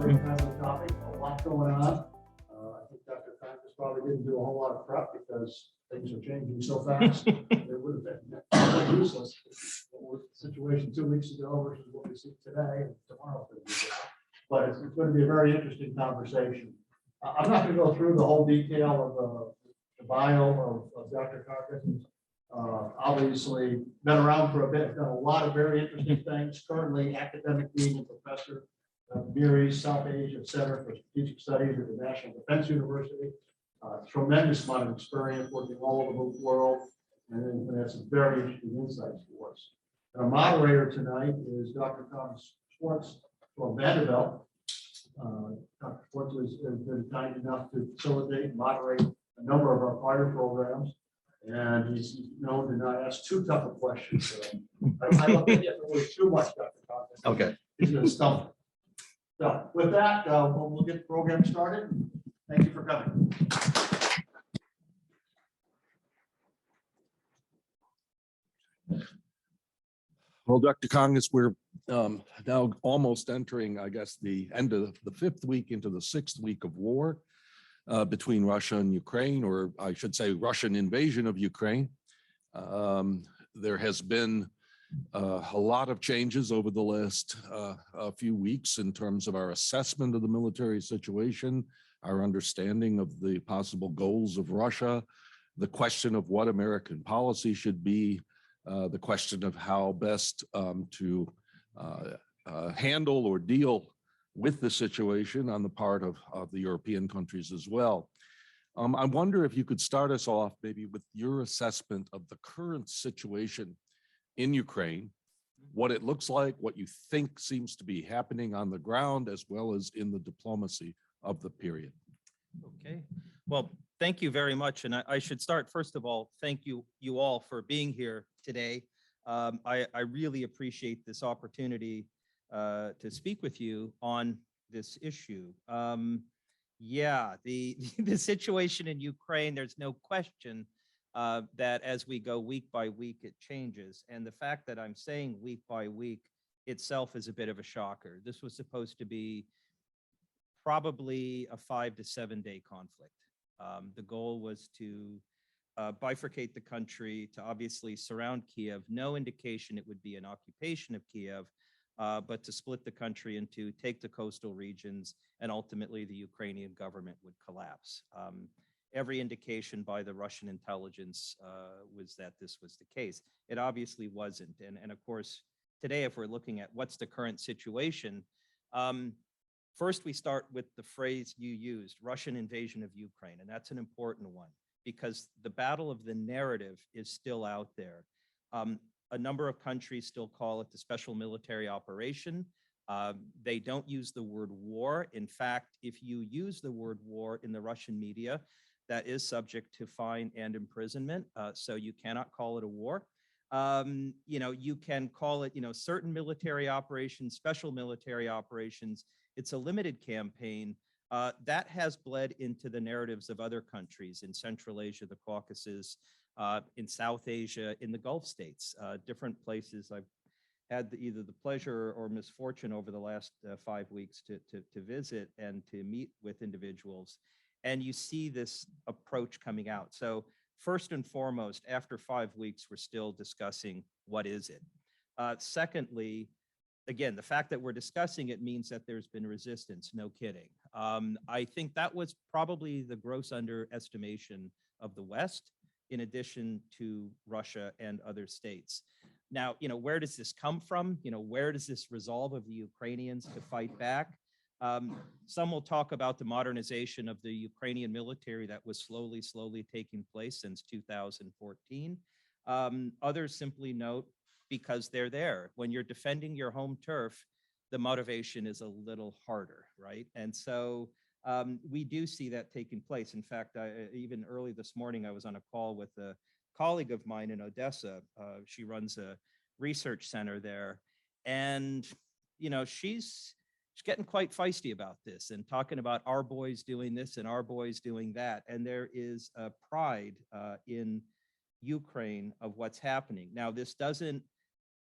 very timely topic, a lot going on. I think Dr. Kangas probably didn't do a whole lot of prep because things are changing so fast. It would have been useless. What was the situation 2 weeks ago versus what we see today and tomorrow. But it's going to be a very interesting conversation. I'm not going to go through the whole detail of the bio of Dr. Kangas. Obviously, been around for a bit, done a lot of very interesting things. Currently, academic dean and professor of Near East, South Asia Center for Strategic Studies at the National Defense University. Tremendous amount of experience working all over the world, and has some very interesting insights for us. Our moderator tonight is Dr. Schwartz from Vanderbilt. Dr. Schwartz has been kind enough to facilitate and moderate a number of our prior programs. And he's known to not ask too tough a question. So I don't think it was too much, Dr. Kangas. Okay. He's going to stump. So with that, we'll get the program started. Thank you for coming. Well, Dr. Kangas, we're now almost entering, I guess, the end of the 5th week into the 6th week of war between Russia and Ukraine, or I should say Russian invasion of Ukraine. There has been a lot of changes over the last few weeks in terms of our assessment of the military situation, our understanding of the possible goals of Russia, the question of what American policy should be, the question of how best to handle or deal with the situation on the part of the European countries as well. I wonder if you could start us off maybe with your assessment of the current situation in Ukraine, what it looks like, what you think seems to be happening on the ground, as well as in the diplomacy of the period. Okay, well, thank you very much. And I should start, first of all, thank you all for being here today. I really appreciate this opportunity to speak with you on this issue. Yeah, the situation in Ukraine, there's no question that as we go week by week, it changes. And the fact that I'm saying week by week itself is a bit of a shocker. This was supposed to be probably a 5 to 7 day conflict. The goal was to bifurcate the country, to obviously surround Kiev. No indication it would be an occupation of Kiev, but to split the country into take the coastal regions, and ultimately the Ukrainian government would collapse. Every indication by the Russian intelligence was that this was the case. It obviously wasn't. And of course, today, if we're looking at what's the current situation, first we start with the phrase you used, Russian invasion of Ukraine. And that's an important one because the battle of the narrative is still out there. A number of countries still call it the special military operation. They don't use the word war. In fact, if you use the word war in the Russian media, that is subject to fine and imprisonment. So you cannot call it a war. You can call it, certain military operations, special military operations. It's a limited campaign that has bled into the narratives of other countries in Central Asia, the Caucasus, in South Asia, in the Gulf states, different places. I've had either the pleasure or misfortune over the last 5 weeks to visit and to meet with individuals. And you see this approach coming out. So first and foremost, after 5 weeks, we're still discussing what is it. Secondly, again, the fact that we're discussing it means that there's been resistance, no kidding. I think that was probably the gross underestimation of the West, in addition to Russia and other states. Now, where does this come from? Where does this resolve of the Ukrainians to fight back? Some will talk about the modernization of the Ukrainian military that was slowly taking place since 2014. Others simply note because they're there. When you're defending your home turf, the motivation is a little harder, right? And so we do see that taking place. In fact, even early this morning, I was on a call with a colleague of mine in Odessa. She runs a research center there. And, she's getting quite feisty about this and talking about our boys doing this and our boys doing that. And there is a pride in Ukraine of what's happening. Now, this doesn't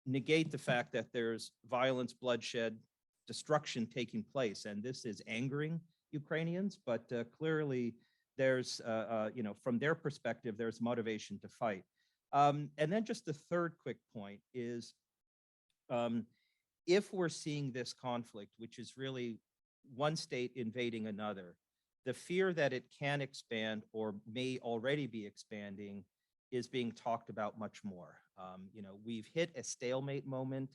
negate the fact that there's violence, bloodshed, destruction taking place. And this is angering Ukrainians, but clearly there's, from their perspective, there's motivation to fight. And then just the third quick point is, if we're seeing this conflict, which is really one state invading another, the fear that it can expand or may already be expanding is being talked about much more. We've hit a stalemate moment.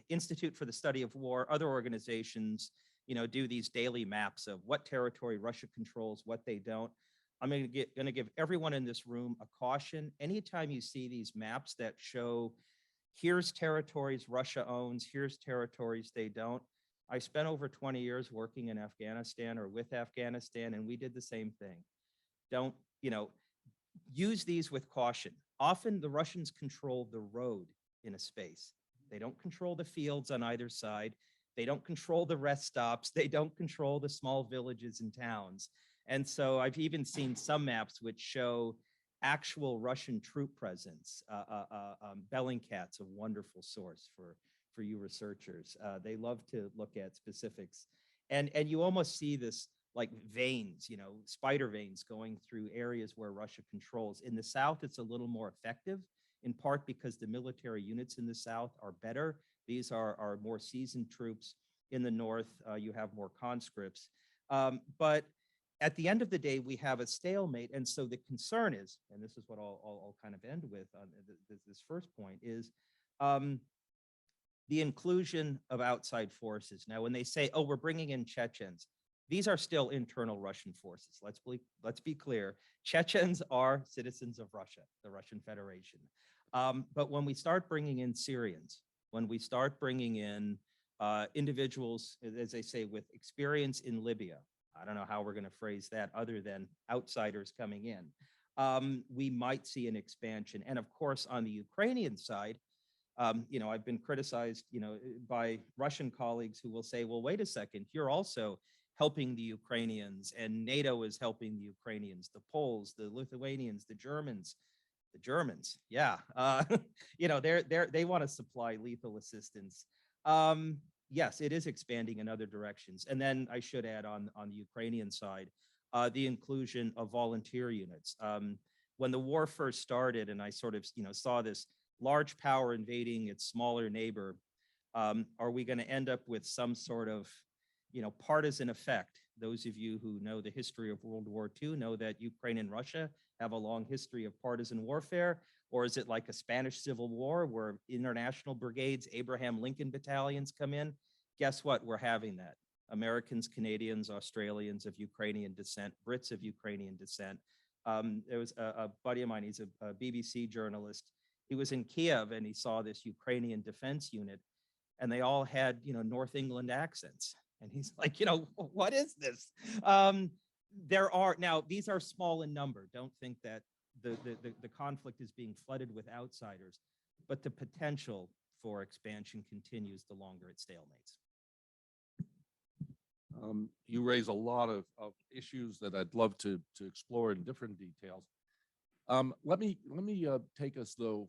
Institute for the Study of War, other organizations, do these daily maps of what territory Russia controls, what they don't. I'm going to give everyone in this room a caution. Anytime you see these maps that show, here's territories Russia owns, here's territories they don't. I spent over 20 years working in Afghanistan or with Afghanistan, and we did the same thing. Don't, use these with caution. Often the Russians control the road in a space. They don't control the fields on either side. They don't control the rest stops. They don't control the small villages and towns. And so I've even seen some maps which show actual Russian troop presence. Bellingcat's a wonderful source for you researchers. They love to look at specifics. And you almost see this like veins, spider veins going through areas where Russia controls. In the South, it's a little more effective, in part because the military units in the South are better. These are more seasoned troops. In the North, you have more conscripts. But at the end of the day, we have a stalemate. And so the concern is, and this is what I'll kind of end with on this first point, is the inclusion of outside forces. Now, when they say, oh, we're bringing in Chechens, these are still internal Russian forces. Let's be clear. Chechens are citizens of Russia, the Russian Federation. But when we start bringing in Syrians, when we start bringing in individuals, as they say, with experience in Libya, I don't know how we're going to phrase that other than outsiders coming in, we might see an expansion. And of course, on the Ukrainian side, I've been criticized, by Russian colleagues who will say, well, wait a second, you're also helping the Ukrainians, and NATO is helping the Ukrainians, the Poles, the Lithuanians, the Germans, yeah, they want to supply lethal assistance. Yes, it is expanding in other directions. And then I should add on the Ukrainian side, the inclusion of volunteer units. When the war first started, and I sort of, saw this large power invading its smaller neighbor, are we going to end up with some sort of, partisan effect? Those of you who know the history of World War II know that Ukraine and Russia have a long history of partisan warfare. Or is it like a Spanish Civil War where international brigades, Abraham Lincoln battalions come in? Guess what? We're having that. Americans, Canadians, Australians of Ukrainian descent, Brits of Ukrainian descent. There was a buddy of mine, he's a BBC journalist. He was in Kiev and he saw this Ukrainian defense unit, and they all had, North England accents. And he's like, what is this? Now, these are small in number. Don't think that the conflict is being flooded with outsiders, but the potential for expansion continues the longer it stalemates. You raise a lot of issues that I'd love to explore in different details. Let me take us though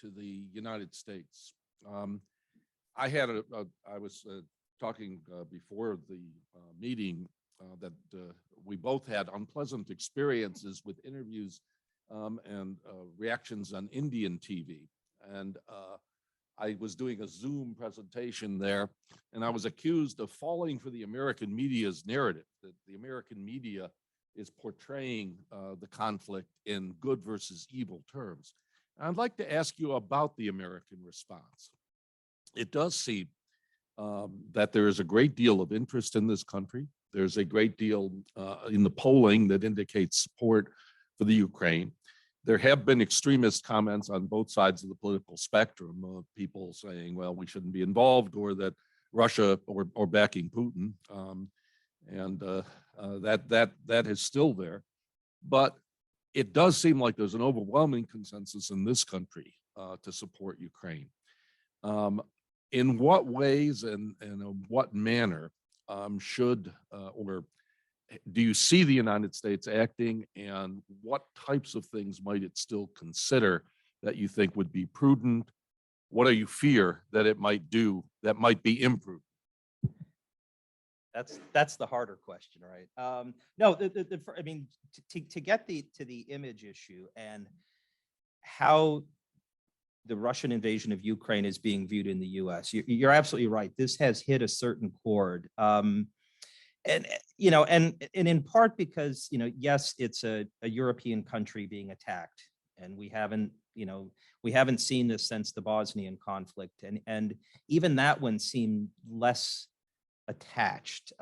to the United States. I was talking before the meeting that we both had unpleasant experiences with interviews and reactions on Indian TV. And I was doing a Zoom presentation there, and I was accused of falling for the American media's narrative, that the American media is portraying the conflict in good versus evil terms. And I'd like to ask you about the American response. It does seem that there is a great deal of interest in this country. There's a great deal in the polling that indicates support for the Ukraine. There have been extremist comments on both sides of the political spectrum of people saying, well, we shouldn't be involved, or that Russia or backing Putin. That is still there. But it does seem like there's an overwhelming consensus in this country to support Ukraine. In what ways and in what manner should or do you see the United States acting, and what types of things might it still consider that you think would be prudent what do you fear that it might do that might be improved? That's the harder question, right? No, I mean, to get to the image issue and how the Russian invasion of Ukraine is being viewed in the U.S., you're absolutely right. This has hit a certain chord, and in part because yes, it's a European country being attacked, and we haven't seen this since the Bosnian conflict, and even that one seemed less attached.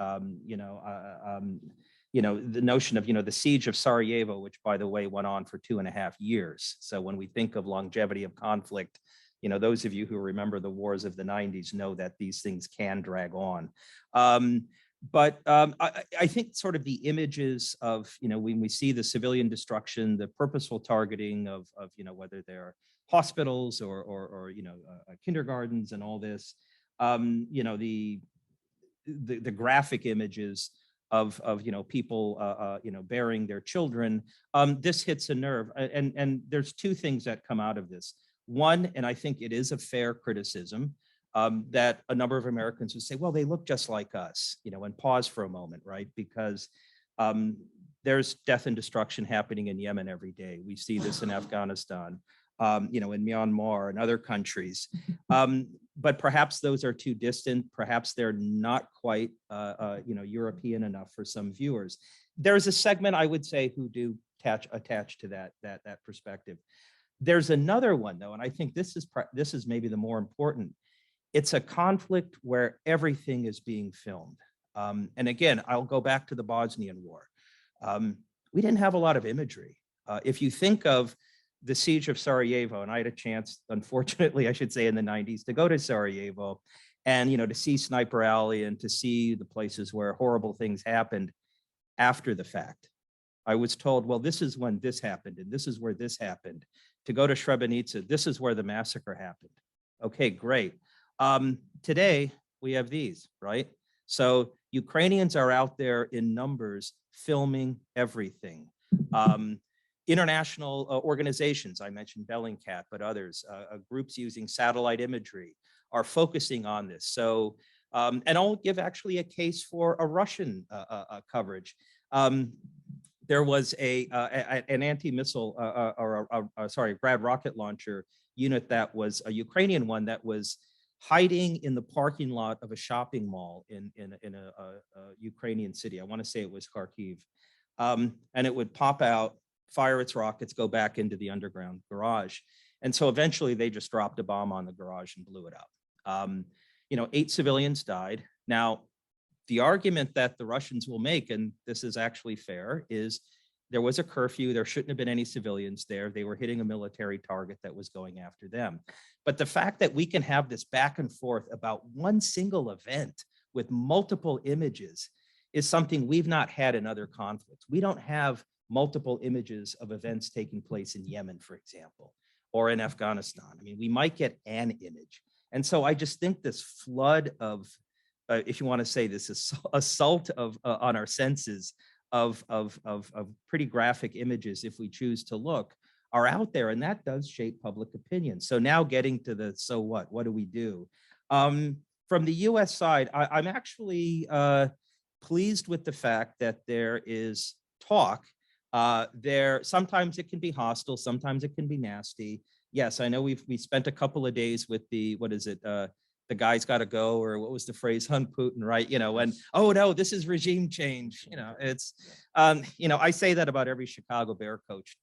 The notion of the siege of Sarajevo, which by the way went on for 2.5 years. So when we think of longevity of conflict, those of you who remember the wars of the 90s know that these things can drag on. But I think sort of the images of when we see the civilian destruction, the purposeful targeting of whether they're hospitals or kindergartens and all this, the graphic images of people burying their children, this hits a nerve. And there's two things that come out of this. One, and I think it is a fair criticism, that a number of Americans would say, well, they look just like us, and pause for a moment, right? Because there's death and destruction happening in Yemen every day. We see this in Afghanistan, in Myanmar and other countries. But perhaps those are too distant. Perhaps they're not quite, European enough for some viewers. There's a segment, I would say, who do attach to that perspective. There's another one, though, and I think this is maybe the more important. It's a conflict where everything is being filmed. And again, I'll go back to the Bosnian War. We didn't have a lot of imagery. If you think of the siege of Sarajevo, and I had a chance, unfortunately, I should say, in the 90s, to go to Sarajevo and, to see Sniper Alley and to see the places where horrible things happened after the fact. I was told, well, this is when this happened, and this is where this happened. To go to Srebrenica, this is where the massacre happened. Okay, great. Today, we have these, right? So Ukrainians are out there in numbers filming everything. International organizations, I mentioned Bellingcat, but others, groups using satellite imagery are focusing on this. So, and I'll give actually a case for a Russian coverage. There was an anti-missile, Grad rocket launcher unit that was a Ukrainian one that was hiding in the parking lot of a shopping mall in a Ukrainian city. I want to say it was Kharkiv. And it would pop out, fire its rockets, go back into the underground garage. And so eventually they just dropped a bomb on the garage and blew it up. 8 civilians died. Now, the argument that the Russians will make, and this is actually fair, is there was a curfew. There shouldn't have been any civilians there. They were hitting a military target that was going after them. But the fact that we can have this back and forth about one single event with multiple images is something we've not had in other conflicts. We don't have multiple images of events taking place in Yemen, for example, or in Afghanistan. I mean, we might get an image. And so I just think this flood of, if you want to say this, assault on our senses of pretty graphic images, if we choose to look, are out there, and that does shape public opinion. So now getting to the, so what do we do? From the US side, I'm actually pleased with the fact that there is talk. Sometimes it can be hostile, sometimes it can be nasty. Yes, I know we spent a couple of days with the, the guy's got to go, or what was the phrase, hunt Putin, right? And, oh no, this is regime change. It's, I say that about every Chicago Bear coach,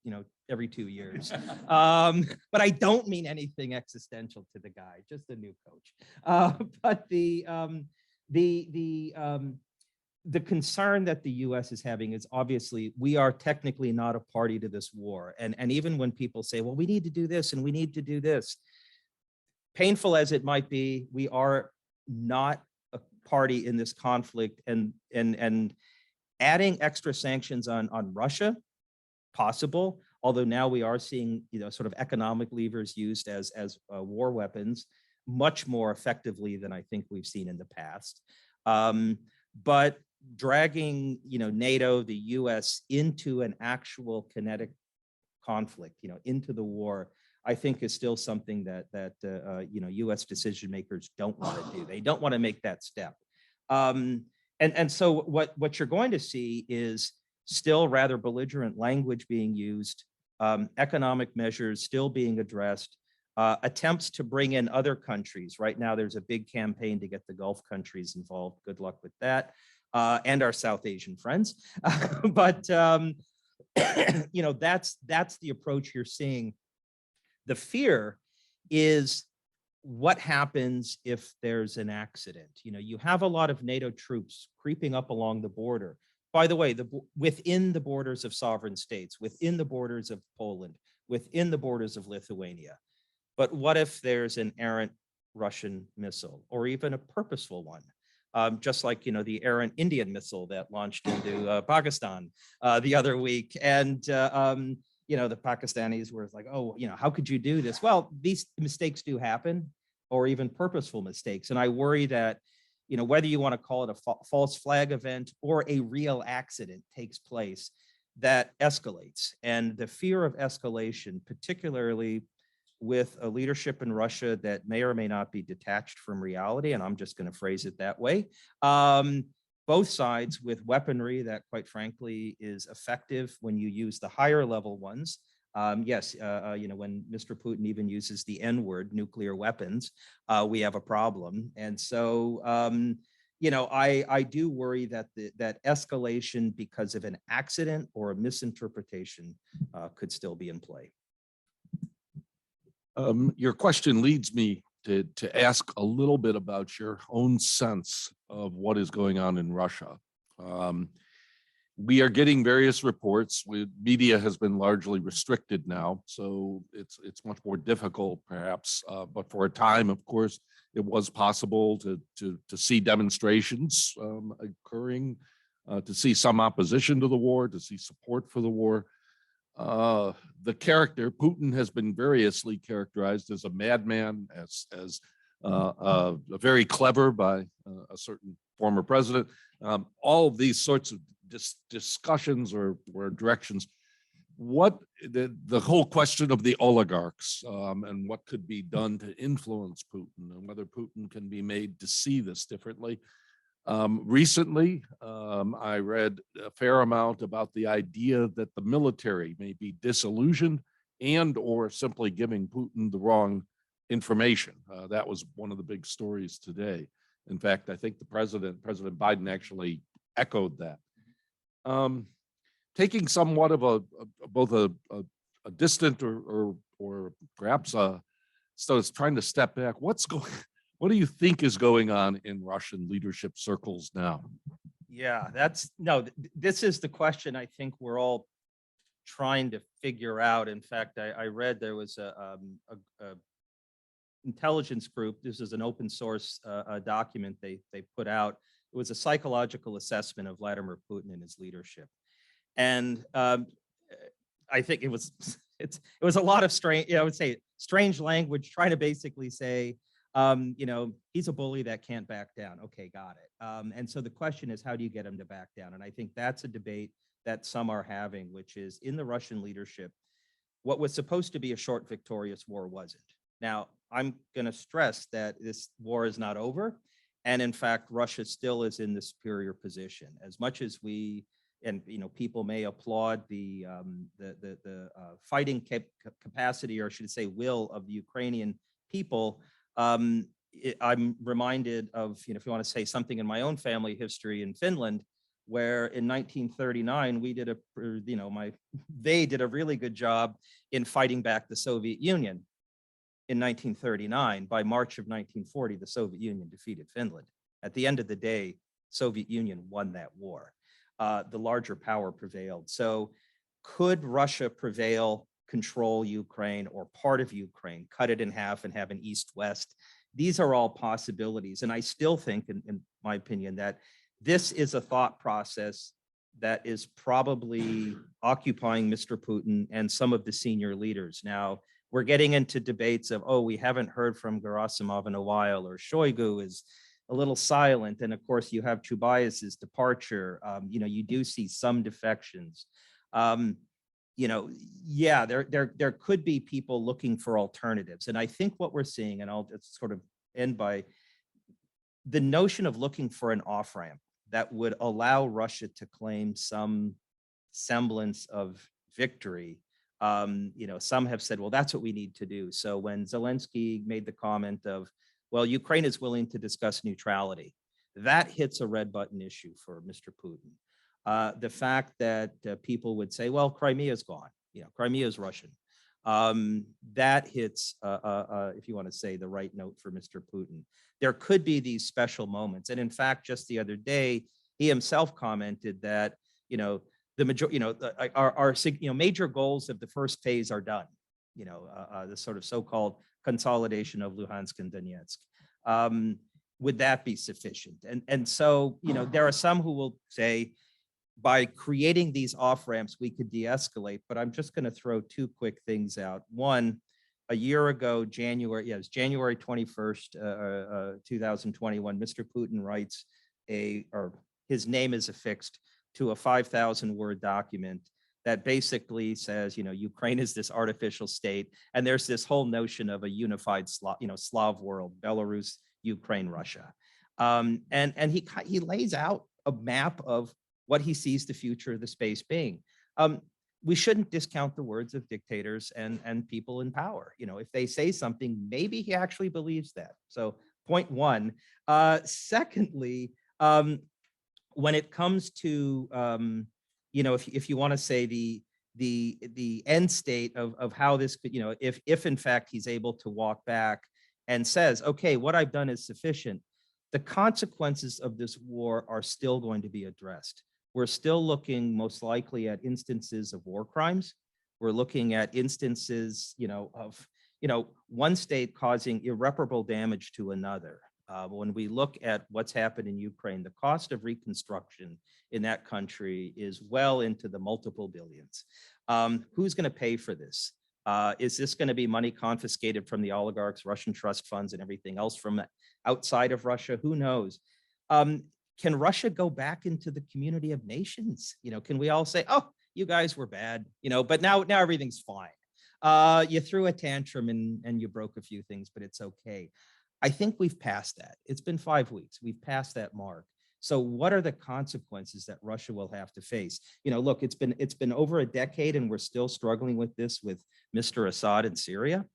every 2 years. But I don't mean anything existential to the guy, just a new coach. But the concern that the US is having is obviously we are technically not a party to this war. And even when people say, well, we need to do this and we need to do this, painful as it might be, we are not a party in this conflict, and adding extra sanctions on Russia, possible, although now we are seeing, sort of economic levers used as war weapons much more effectively than I think we've seen in the past. But dragging, NATO, the US into an actual kinetic conflict, into the war, I think is still something that U.S. decision makers don't want to do. They don't want to make that step. And so what you're going to see is still rather belligerent language being used, economic measures still being addressed, attempts to bring in other countries. Right now, there's a big campaign to get the Gulf countries involved. Good luck with that, and our South Asian friends. But that's the approach you're seeing. The fear is what happens if there's an accident. You have a lot of NATO troops creeping up along the border. By the way, within the borders of sovereign states, within the borders of Poland, within the borders of Lithuania. But what if there's an errant Russian missile, or even a purposeful one? Just like, the errant Indian missile that launched into Pakistan the other week. And, the Pakistanis were like, oh, how could you do this? Well, these mistakes do happen, or even purposeful mistakes. And I worry that, whether you want to call it a false flag event or a real accident takes place, that escalates. And the fear of escalation, particularly with a leadership in Russia that may or may not be detached from reality, and I'm just going to phrase it that way, both sides with weaponry that, quite frankly, is effective when you use the higher level ones. Yes, when Mr. Putin even uses the N-word, nuclear weapons, we have a problem. And so, I do worry that that escalation because of an accident or a misinterpretation could still be in play. Your question leads me to ask a little bit about your own sense of what is going on in Russia. We are getting various reports. Media has been largely restricted now, so it's much more difficult, perhaps. But for a time, of course, it was possible to see demonstrations occurring, to see some opposition to the war, to see support for the war. The character Putin has been variously characterized as a madman, as very clever by a certain former president. All of these sorts of discussions or directions. What the whole question of the oligarchs and what could be done to influence Putin, and whether Putin can be made to see this differently. Recently, I read a fair amount about the idea that the military may be disillusioned and or simply giving Putin the wrong information. That was one of the big stories today. In fact, I think President Biden actually echoed that. Taking somewhat of both a distant or perhaps so it's trying to step back. What do you think is going on in Russian leadership circles now? Yeah, this is the question I think we're all trying to figure out. In fact, I read there was a intelligence group. This is an open source document they put out. It was a psychological assessment of Vladimir Putin and his leadership. And I think it was a lot of strange, I would say strange language, trying to basically say, he's a bully that can't back down. Okay, got it. And so the question is, how do you get him to back down? And I think that's a debate that some are having, which is in the Russian leadership, what was supposed to be a short, victorious war wasn't. Now, I'm going to stress that this war is not over. And in fact, Russia still is in the superior position. As much as people may applaud the fighting capacity, or I should say will, of the Ukrainian people, I'm reminded of, if you want to say something in my own family history in Finland, where in 1939 they did a really good job in fighting back the Soviet Union. In 1939, by March of 1940, the Soviet Union defeated Finland. At the end of the day, Soviet Union won that war. The larger power prevailed. So could Russia prevail, control Ukraine or part of Ukraine, cut it in half and have an east-west? These are all possibilities. And I still think, in my opinion, that this is a thought process that is probably occupying Mr. Putin and some of the senior leaders. Now, we're getting into debates of, we haven't heard from Gerasimov in a while, or Shoigu is a little silent. And of course, you have Chubaiev's departure. You do see some defections. yeah, there could be people looking for alternatives. And I think what we're seeing, and I'll just sort of end by the notion of looking for an off-ramp that would allow Russia to claim some semblance of victory. Some have said, well, that's what we need to do. So when Zelensky made the comment of, well, Ukraine is willing to discuss neutrality, that hits a red button issue for Mr. Putin. The fact that people would say, well, Crimea is gone, Crimea is Russian. That hits, if you want to say, the right note for Mr. Putin. There could be these special moments. And in fact, just the other day, he himself commented that, the majority, our major goals of the first phase are done, the sort of so-called consolidation of Luhansk and Donetsk. Would that be sufficient? And so, there are some who will say, by creating these off-ramps, we could de-escalate, but I'm just going to throw two quick things out. One, a year ago, January 21st, 2021, Mr. Putin writes his name is affixed to a 5,000 word document that basically says, Ukraine is this artificial state, and there's this whole notion of a unified Slav world, Belarus, Ukraine, Russia. And he lays out a map of what he sees the future of the space being. We shouldn't discount the words of dictators and people in power. If they say something, maybe he actually believes that. So point one. Secondly, when it comes to, if you want to say the end state of how this could, if in fact he's able to walk back and says, okay, what I've done is sufficient, the consequences of this war are still going to be addressed. We're still looking most likely at instances of war crimes. We're looking at instances, of, one state causing irreparable damage to another. When we look at what's happened in Ukraine, the cost of reconstruction in that country is well into the multiple billions. Who's going to pay for this? Is this going to be money confiscated from the oligarchs, Russian trust funds, and everything else from outside of Russia? Who knows? Can Russia go back into the community of nations? Can we all say, oh, you guys were bad, but now everything's fine. You threw a tantrum and you broke a few things, but it's okay. I think we've passed that. It's been 5 weeks. We've passed that mark. So what are the consequences that Russia will have to face? Look, it's been over a decade and we're still struggling with this with Mr. Assad in Syria.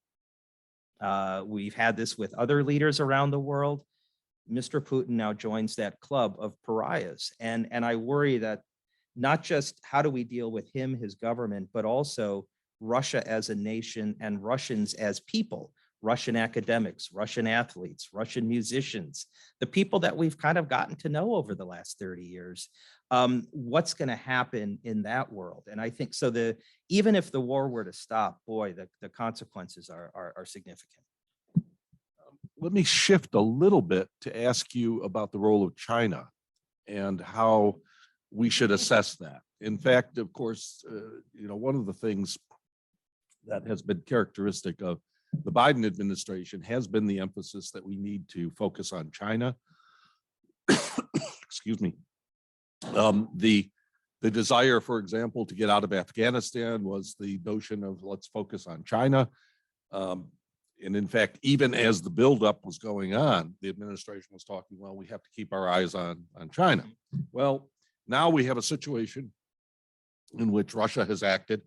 We've had this with other leaders around the world. Mr. Putin now joins that club of pariahs. And I worry that not just how do we deal with him, his government, but also Russia as a nation and Russians as people, Russian academics, Russian athletes, Russian musicians, the people that we've kind of gotten to know over the last 30 years. What's going to happen in that world? And I think so even if the war were to stop, boy, the consequences are significant. Let me shift a little bit to ask you about the role of China and how we should assess that. In fact, of course, one of the things that has been characteristic of the Biden administration has been the emphasis that we need to focus on China. Excuse me. The desire, for example, to get out of Afghanistan was the notion of let's focus on China. And in fact, even as the buildup was going on, the administration was talking, well, we have to keep our eyes on China. Well, now we have a situation in which Russia has acted,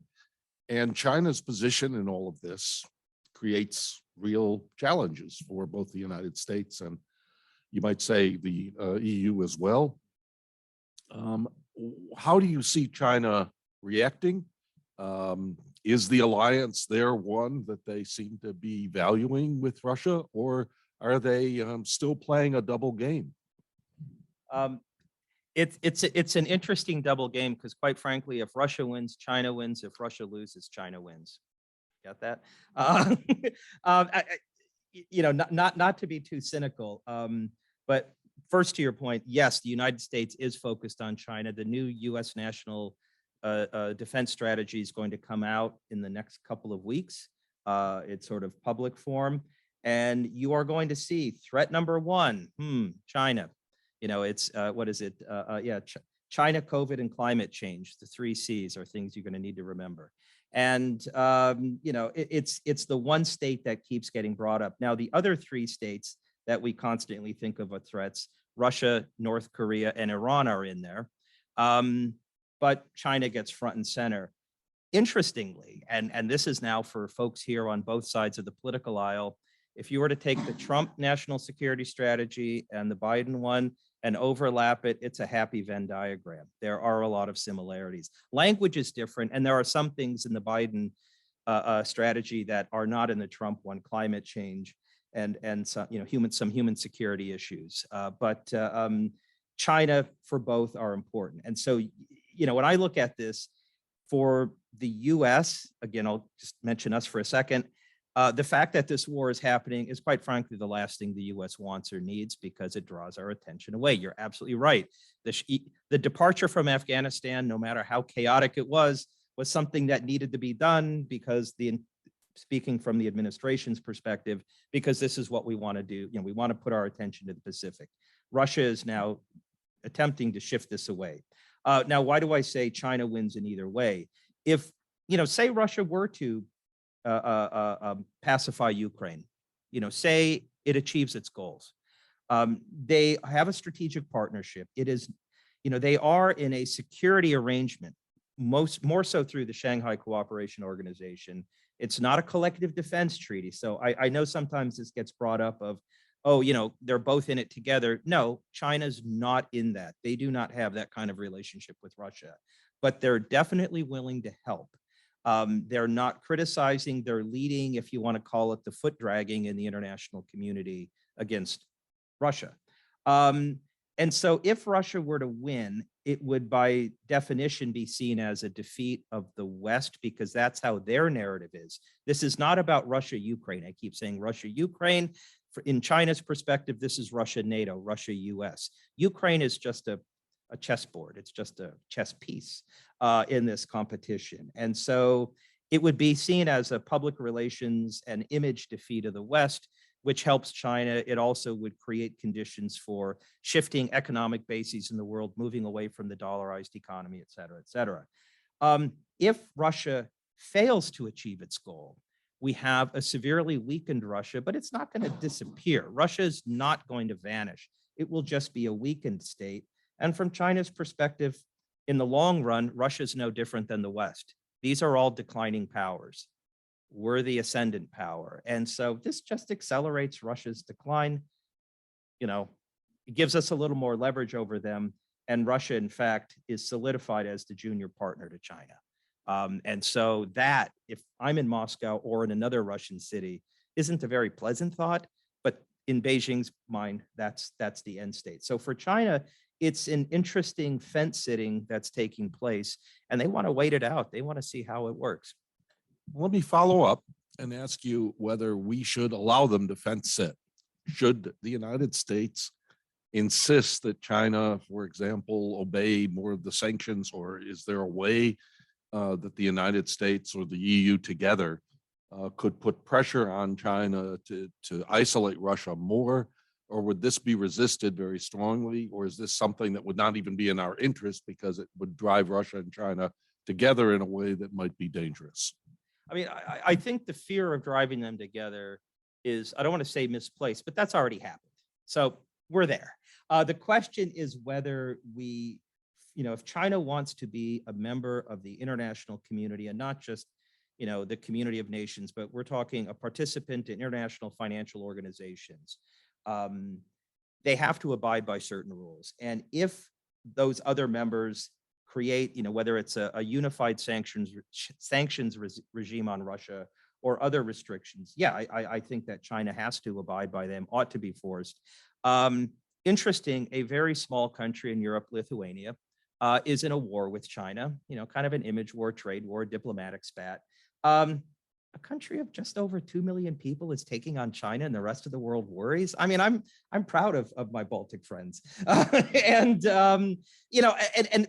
and China's position in all of this creates real challenges for both the United States and you might say the EU as well. How do you see China reacting? Is the alliance there one that they seem to be valuing with Russia, or are they still playing a double game? It's an interesting double game because, quite frankly, if Russia wins, China wins. If Russia loses, China wins. Got that? Not to be too cynical, but first to your point, yes, the United States is focused on China. The new U.S. national defense strategy is going to come out in the next couple of weeks. It's sort of public form, and you are going to see threat number one, China. It's what is it? China, COVID, and climate change, the 3 C's are things you're going to need to remember. And, you know, it's the one state that keeps getting brought up. Now, the other 3 states that we constantly think of as threats, Russia, North Korea, and Iran are in there. But China gets front and center. Interestingly, and this is now for folks here on both sides of the political aisle, if you were to take the Trump national security strategy and the Biden one and overlap it, it's a happy Venn diagram. There are a lot of similarities. Language is different, and there are some things in the Biden strategy that are not in the Trump one, climate change and some, you know, some human security issues. But China for both are important. And so, you know, when I look at this, for the US, again, I'll just mention us for a second. The fact that this war is happening is quite frankly the last thing the US wants or needs, because it draws our attention away. You're absolutely right. The departure from Afghanistan, no matter how chaotic it was something that needed to be done, because speaking from the administration's perspective, because this is what we want to do. You know, we want to put our attention to the Pacific. Russia is now attempting to shift this away. Now, why do I say China wins in either way? If, you know, say Russia were to pacify Ukraine, you know, say it achieves its goals. They have a strategic partnership. It is, you know, they are in a security arrangement, more so through the Shanghai Cooperation Organization. It's not a collective defense treaty. So I know sometimes this gets brought up of, oh, you know, they're both in it together. No, China's not in that. They do not have that kind of relationship with Russia, but they're definitely willing to help. They're not criticizing, they're leading, if you want to call it, the foot dragging in the international community against Russia. And so if Russia were to win, it would by definition be seen as a defeat of the West, because that's how their narrative is. This is not about Russia, Ukraine. I keep saying Russia, Ukraine. In China's perspective, this is Russia, NATO, Russia, US. Ukraine is just a chessboard. It's just a chess piece in this competition. And so it would be seen as a public relations and image defeat of the West, which helps China. It also would create conditions for shifting economic bases in the world, moving away from the dollarized economy, et cetera, et cetera. If Russia fails to achieve its goal, we have a severely weakened Russia, but it's not going to disappear. Russia is not going to vanish. It will just be a weakened state. And from China's perspective, in the long run, Russia is no different than the West. These are all declining powers. We're the ascendant power. And so this just accelerates Russia's decline. You know, it gives us a little more leverage over them. And Russia, in fact, is solidified as the junior partner to China. And so that, if I'm in Moscow or in another Russian city, isn't a very pleasant thought, but in Beijing's mind, that's the end state. So for China, it's an interesting fence sitting that's taking place, and they want to wait it out. They want to see how it works. Let me follow up and ask you whether we should allow them to fence sit. Should the United States insist that China, for example, obey more of the sanctions, or is there a way that the United States or the EU together could put pressure on China to isolate Russia more? Or would this be resisted very strongly? Or is this something that would not even be in our interest because it would drive Russia and China together in a way that might be dangerous? I mean, I think the fear of driving them together is, I don't want to say misplaced, but that's already happened. So we're there. The question is whether we, you know, if China wants to be a member of the international community and not just, you know, the community of nations, but we're talking a participant in international financial organizations, they have to abide by certain rules. And if those other members create, you know, whether it's a unified sanctions regime on Russia or other restrictions, yeah, I think that China has to abide by them, ought to be forced. Interesting, a very small country in Europe, Lithuania, is in a war with China, you know, kind of an image war, trade war, diplomatic spat. A country of just over 2 million people is taking on China, and the rest of the world worries. I mean, I'm proud of my Baltic friends, and you know,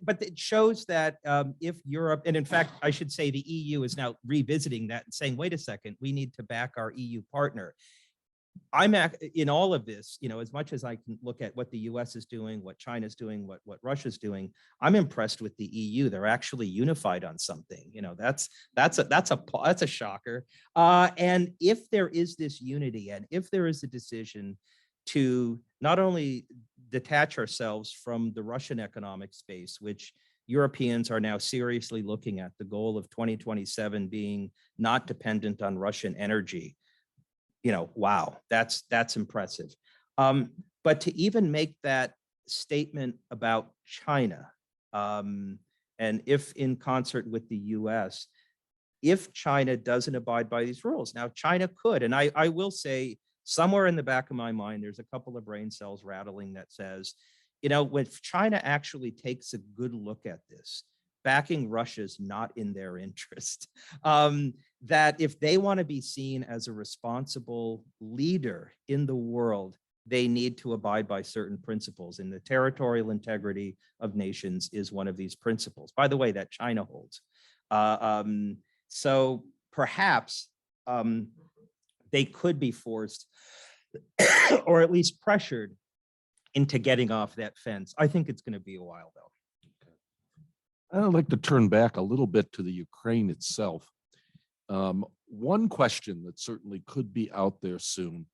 but it shows that if Europe, and in fact, I should say the EU is now revisiting that and saying, wait a second, we need to back our EU partner. in all of this, as much as I can look at what the US is doing, what China's doing, what Russia's doing, I'm impressed with the EU. They're actually unified on something. That's a shocker. And if there is this unity, and if there is a decision to not only detach ourselves from the Russian economic space, which Europeans are now seriously looking at, the goal of 2027 being not dependent on Russian energy. Wow, that's impressive. But to even make that statement about China, and if in concert with the US, if China doesn't abide by these rules, now China could, and I will say somewhere in the back of my mind, there's a couple of brain cells rattling that says, when China actually takes a good look at this, backing Russia is not in their interest. That if they want to be seen as a responsible leader in the world, they need to abide by certain principles, and the territorial integrity of nations is one of these principles, by the way, that China holds. So perhaps they could be forced or at least pressured into getting off that fence. I think it's going to be a while, though. I'd like to turn back a little bit to the Ukraine itself. One question that certainly could be out there soon,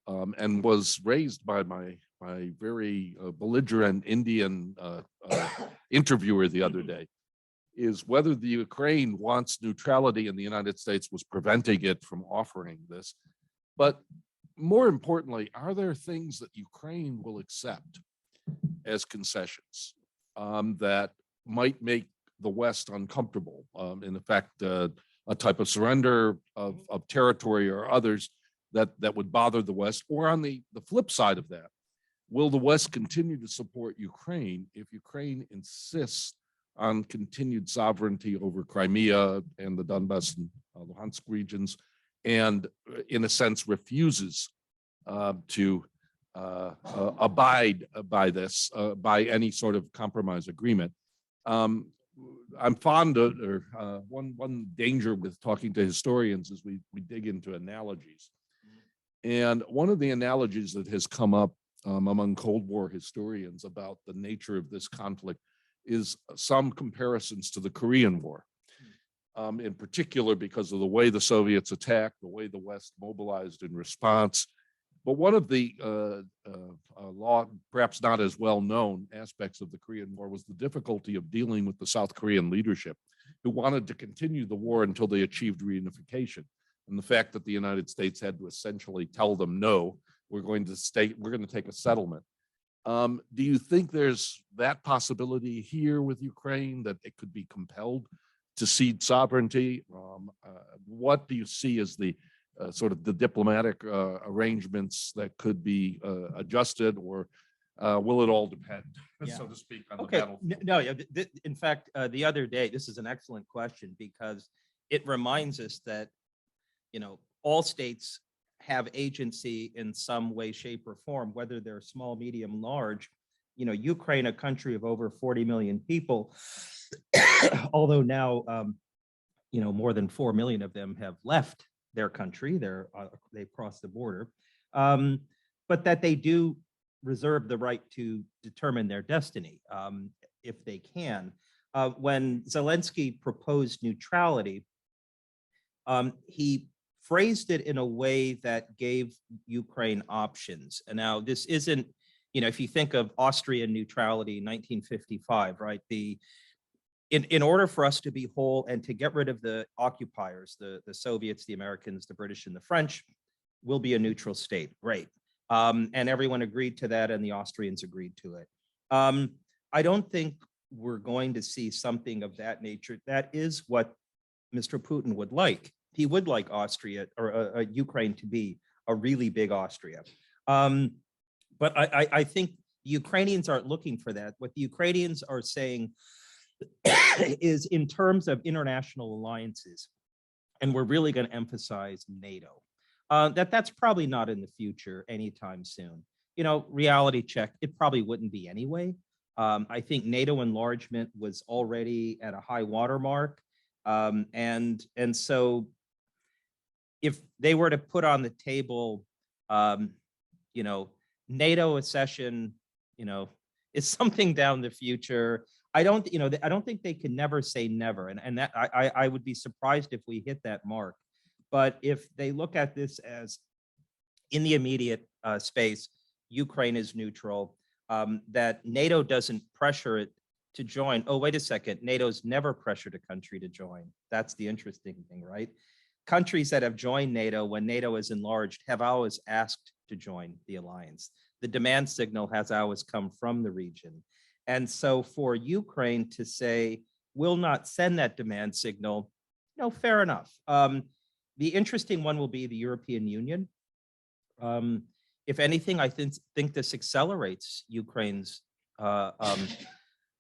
and was raised by my very belligerent Indian interviewer the other day, is whether the Ukraine wants neutrality and the United States was preventing it from offering this. But more importantly, are there things that Ukraine will accept as concessions that might make the West uncomfortable? In effect, a type of surrender of territory or others that would bother the West? Or on the flip side of that, will the West continue to support Ukraine if Ukraine insists on continued sovereignty over Crimea and the Donbass and Luhansk regions, and in a sense refuses to abide by this, by any sort of compromise agreement? I'm fond of, or one danger with talking to historians is we dig into analogies. And one of the analogies that has come up among Cold War historians about the nature of this conflict is some comparisons to the Korean War, in particular because of the way the Soviets attacked, the way the West mobilized in response. But one of the perhaps not as well known aspects of the Korean War was the difficulty of dealing with the South Korean leadership, who wanted to continue the war until they achieved reunification. And the fact that the United States had to essentially tell them, no, we're going to take a settlement. Do you think there's that possibility here with Ukraine, that it could be compelled to cede sovereignty? What do you see as the sort of the diplomatic arrangements that could be adjusted, or will it all depend, so to speak, on the battle? No, in fact, the other day, this is an excellent question, because it reminds us that, all states have agency in some way, shape, or form, whether they're small, medium, large. Ukraine, a country of over 40 million people, although now, more than 4 million of them have left their country, they've crossed the border, but that they do reserve the right to determine their destiny, if they can. When Zelensky proposed neutrality, he phrased it in a way that gave Ukraine options. And now this isn't, if you think of Austrian neutrality in 1955, right? In order for us to be whole and to get rid of the occupiers, the Soviets, the Americans, the British, and the French, we'll be a neutral state. Great. And everyone agreed to that, and the Austrians agreed to it. I don't think we're going to see something of that nature. That is what Mr. Putin would like. He would like Austria or Ukraine to be a really big Austria. But I think the Ukrainians aren't looking for that. What the Ukrainians are saying is, in terms of international alliances, and we're really going to emphasize NATO, that's probably not in the future anytime soon. Reality check, it probably wouldn't be anyway. I think NATO enlargement was already at a high watermark. And so if they were to put on the table You know, NATO accession, you know, is something down the future. I don't think they can never say never. And that I would be surprised if we hit that mark. But if they look at this as in the immediate space, Ukraine is neutral, that NATO doesn't pressure it to join. Oh, wait a second. NATO's never pressured a country to join. That's the interesting thing, right? Countries that have joined NATO when NATO is enlarged have always asked to join the alliance. The demand signal has always come from the region. And so for Ukraine to say, we'll not send that demand signal, fair enough. The interesting one will be the European Union. If anything, I think this accelerates Ukraine's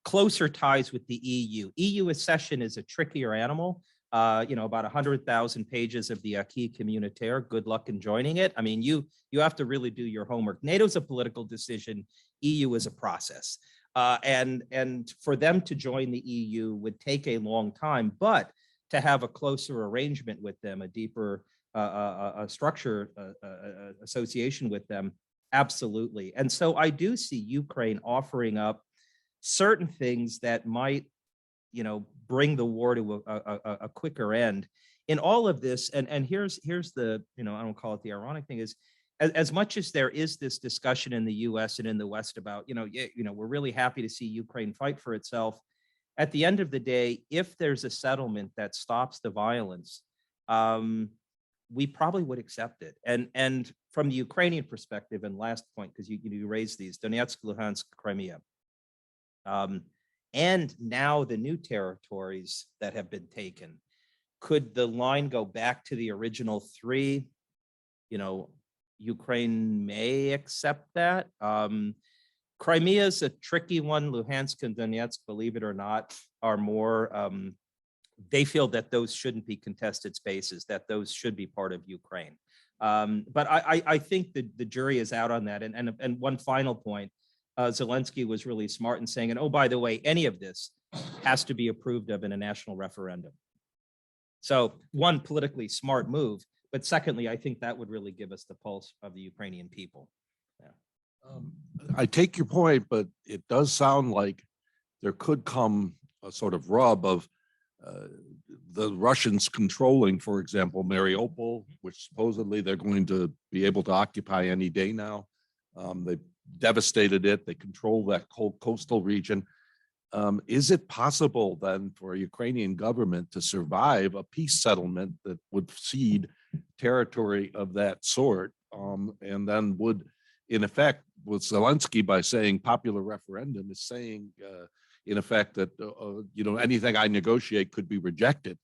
closer ties with the EU. EU accession is a trickier animal. About 100,000 pages of the acquis communautaire. Good luck in joining it. I mean, you have to really do your homework. NATO's a political decision. EU is a process. And for them to join the EU would take a long time, but to have a closer arrangement with them, a deeper structure association with them, absolutely. And so I do see Ukraine offering up certain things that might, bring the war to a quicker end. In all of this, and here's the, I don't call it the ironic thing is, as much as there is this discussion in the U.S. and in the West about, we're really happy to see Ukraine fight for itself. At the end of the day, if there's a settlement that stops the violence, we probably would accept it. And from the Ukrainian perspective, and last point, because you raised these, Donetsk, Luhansk, Crimea, and now the new territories that have been taken, could the line go back to the original three? Ukraine may accept that. Crimea is a tricky one. Luhansk and Donetsk, believe it or not, are more, they feel that those shouldn't be contested spaces, that those should be part of Ukraine. But I think that the jury is out on that. And one final point, Zelensky was really smart in saying, and oh, by the way, any of this has to be approved of in a national referendum. So one, politically smart move, but secondly, I think that would really give us the pulse of the Ukrainian people. Yeah. I take your point, but it does sound like there could come a sort of rub of the Russians controlling, for example, Mariupol, which supposedly they're going to be able to occupy any day now. They've devastated it. They control that whole coastal region. Is it possible then for a Ukrainian government to survive a peace settlement that would cede territory of that sort, and then would, in effect, with Zelensky, by saying popular referendum, is saying, in effect, that anything I negotiate could be rejected.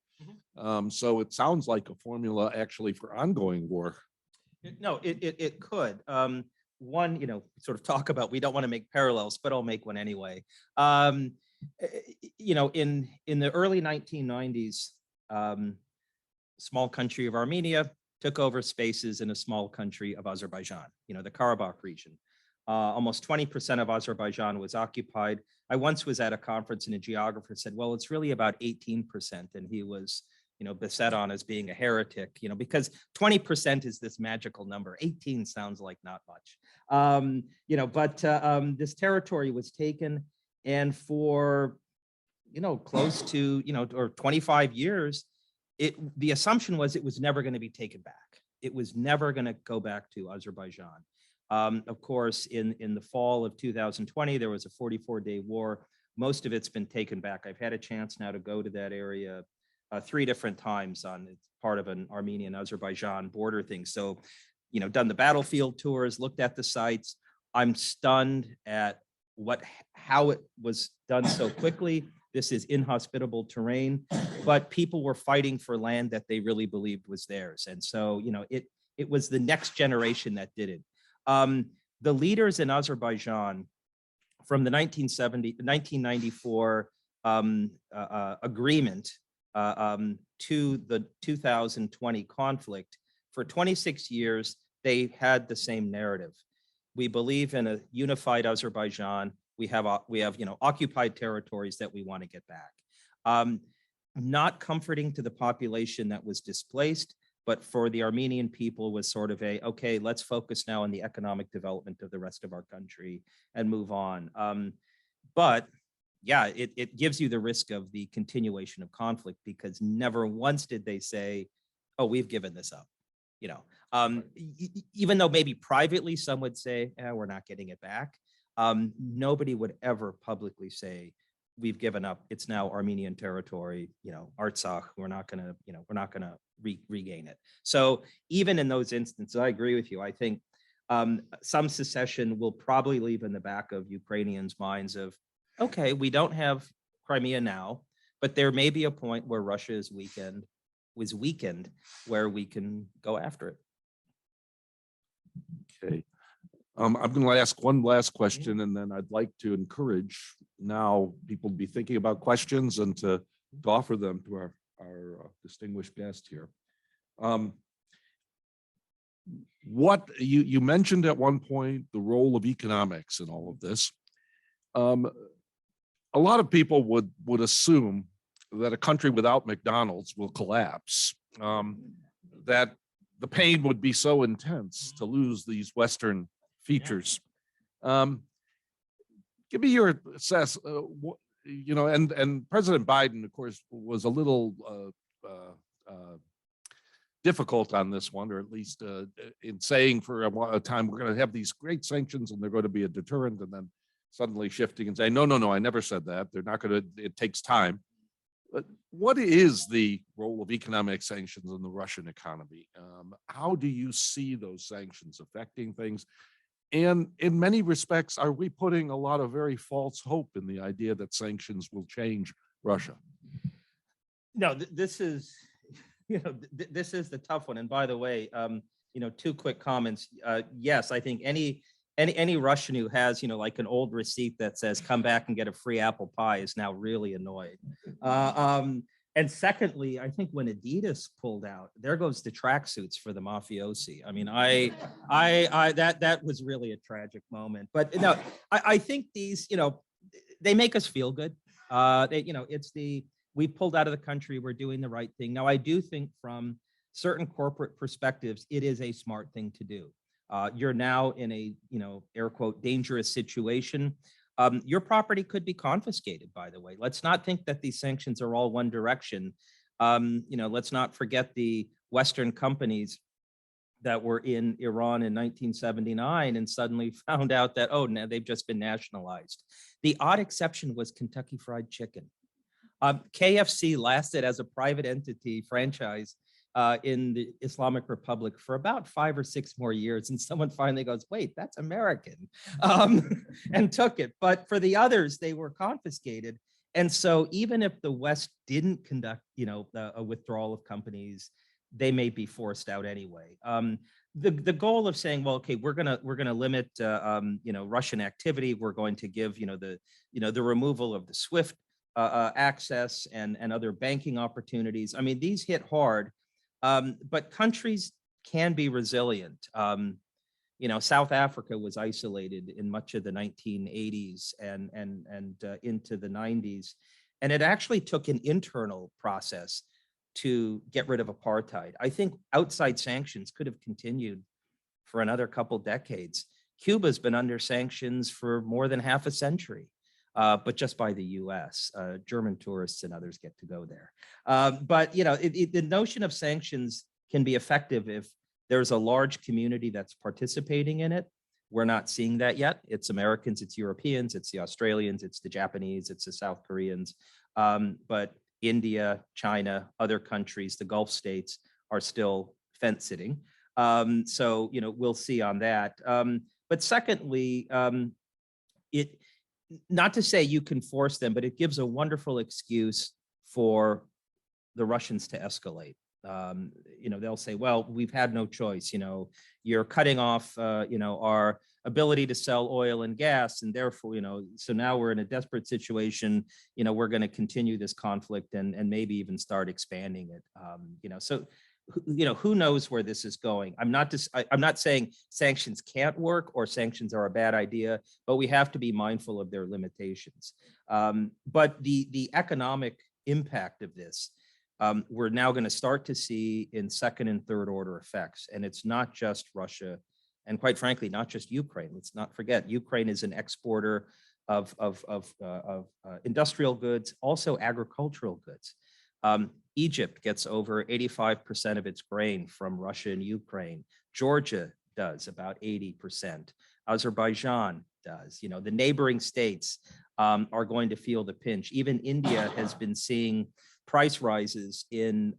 So it sounds like a formula actually for ongoing war. No, it could. One, sort of talk about, we don't want to make parallels, but I'll make one anyway. In the early 1990s, small country of Armenia took over spaces in a small country of Azerbaijan, the Karabakh region. Almost 20% of Azerbaijan was occupied. I once was at a conference and a geographer said, well, it's really about 18%. And he was, beset on as being a heretic, because 20% is this magical number. 18 sounds like not much. But this territory was taken, and for, close to, or 25 years, the assumption was it was never going to be taken back. It was never going to go back to Azerbaijan. Of course, in the fall of 2020, there was a 44-day war. Most of it's been taken back. I've had a chance now to go to that area 3 different times on it's part of an Armenian-Azerbaijan border thing. So, done the battlefield tours, looked at the sites. I'm stunned at how it was done so quickly. This is inhospitable terrain, but people were fighting for land that they really believed was theirs. And so, it was the next generation that did it. The leaders in Azerbaijan from the 1994 agreement to the 2020 conflict, for 26 years, they had the same narrative. We believe in a unified Azerbaijan. We have occupied territories that we want to get back. Not comforting to the population that was displaced, but for the Armenian people was sort of a, okay, let's focus now on the economic development of the rest of our country and move on. But yeah, it gives you the risk of the continuation of conflict, because never once did they say, oh, we've given this up. You know, even though maybe privately some would say, we're not getting it back. Nobody would ever publicly say, we've given up. It's now Armenian territory, you know, Artsakh, we're not gonna, you know, we're not gonna regain it. So even in those instances, I agree with you. I think some secession will probably leave in the back of Ukrainians' minds of, okay, we don't have Crimea now, but there may be a point where Russia is weakened, where we can go after it. Okay. I'm going to ask one last question, and then I'd like to encourage now people to be thinking about questions and to offer them to our distinguished guest here. What you mentioned at one point, the role of economics in all of this. A lot of people would assume that a country without McDonald's will collapse, that the pain would be so intense to lose these Western features. Give me your assess, you know, and President Biden, of course, was a little difficult on this one, or at least in saying for a time, we're going to have these great sanctions and they're going to be a deterrent, and then suddenly shifting and saying, no, I never said that. They're not going to, it takes time. But what is the role of economic sanctions in the Russian economy? How do you see those sanctions affecting things? And in many respects, are we putting a lot of very false hope in the idea that sanctions will change Russia? No, this is, you know, this is the tough one. And by the way, you know, two quick comments. Yes, I think any Russian who has, you know, like an old receipt that says come back and get a free apple pie is now really annoyed. And secondly, I think when Adidas pulled out, there goes the tracksuits for the mafiosi. I mean, that was really a tragic moment. But no, I think these, you know, they make us feel good. You know, we pulled out of the country, we're doing the right thing. Now, I do think from certain corporate perspectives, it is a smart thing to do. You're now in a, you know, air quote, dangerous situation. Your property could be confiscated, by the way. Let's not think that these sanctions are all one direction. You know, let's not forget the Western companies that were in Iran in 1979 and suddenly found out that, oh, now they've just been nationalized. The odd exception was Kentucky Fried Chicken. KFC lasted as a private entity franchise in the Islamic Republic for about 5 or 6 more years. And someone finally goes, wait, that's American, and took it. But for the others, they were confiscated. And so even if the West didn't conduct, you know, a withdrawal of companies, they may be forced out anyway. The goal of saying, well, okay, we're gonna limit, you know, Russian activity. We're going to give, you know, the removal of the SWIFT access and other banking opportunities. I mean, these hit hard. But countries can be resilient. You know, South Africa was isolated in much of the 1980s and into the 90s. And it actually took an internal process to get rid of apartheid. I think outside sanctions could have continued for another couple decades. Cuba's been under sanctions for more than half a century. But just by the US. German tourists and others get to go there. But, you know, the notion of sanctions can be effective if there's a large community that's participating in it. We're not seeing that yet. It's Americans, it's Europeans, it's the Australians, it's the Japanese, it's the South Koreans. But India, China, other countries, the Gulf states are still fence sitting. So, you know, we'll see on that. But secondly, not to say you can force them, but it gives a wonderful excuse for the Russians to escalate. You know, they'll say, well, we've had no choice. You know, you're cutting off, you know, our ability to sell oil and gas. And therefore, you know, so now we're in a desperate situation. You know, we're going to continue this conflict and maybe even start expanding it. You know, so, you know, who knows where this is going? I'm not saying sanctions can't work or sanctions are a bad idea, but we have to be mindful of their limitations. But the economic impact of this, we're now going to start to see in second and third order effects. And it's not just Russia, and quite frankly, not just Ukraine. Let's not forget, Ukraine is an exporter of industrial goods, also agricultural goods. Egypt gets over 85% of its grain from Russia and Ukraine. Georgia does about 80%. Azerbaijan does. You know, the neighboring states are going to feel the pinch. Even India has been seeing price rises in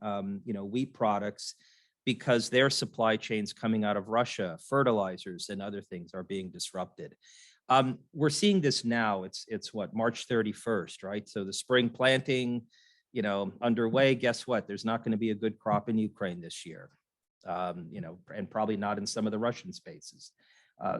wheat products because their supply chains coming out of Russia, fertilizers and other things are being disrupted. We're seeing this now. It's what, March 31st, right? So the spring planting, underway. Guess what? There's not going to be a good crop in Ukraine this year, and probably not in some of the Russian spaces.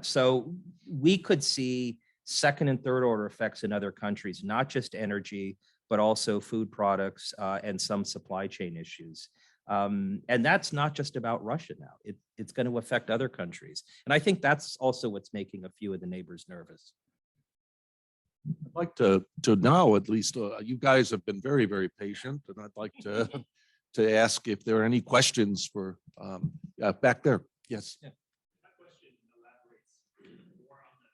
So we could see second and third order effects in other countries, not just energy, but also food products and some supply chain issues. And that's not just about Russia now. It's going to affect other countries. And I think that's also what's making a few of the neighbors nervous. I'd like to now, at least, you guys have been very, very patient, and I'd like to ask if there are any questions for back there. Yes. Yeah. That question elaborates more on the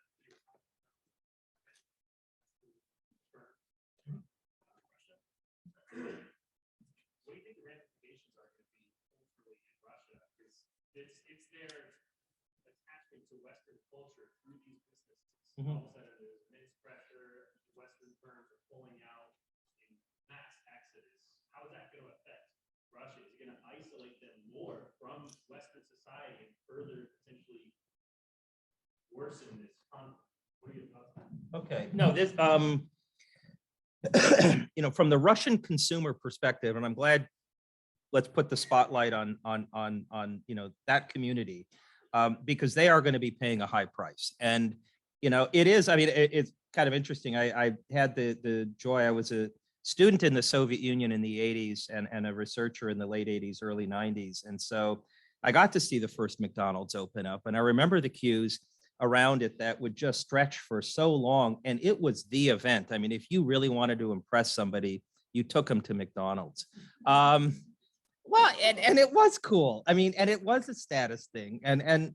what do you think the ramifications are going to be culturally in Russia? Because it's their attachment to Western culture through these businesses. Mhm. All of a sudden, there's immense pressure. Western firms are pulling out in mass exodus. How is that going to affect Russia? Is it going to isolate them more from Western society and further potentially worsen this conflict? What are your thoughts on that? Okay. No, this, from the Russian consumer perspective, and I'm glad, let's put the spotlight on that community, because they are going to be paying a high price. And, it is, I mean, it's kind of interesting. I had the joy, I was a student in the Soviet Union in the 80s and a researcher in the late 80s, early 90s. And so I got to see the first McDonald's open up, and I remember the queues around it that would just stretch for so long. And it was the event. I mean, if you really wanted to impress somebody, you took them to McDonald's. Well, and it was cool. I mean, and it was a status thing. And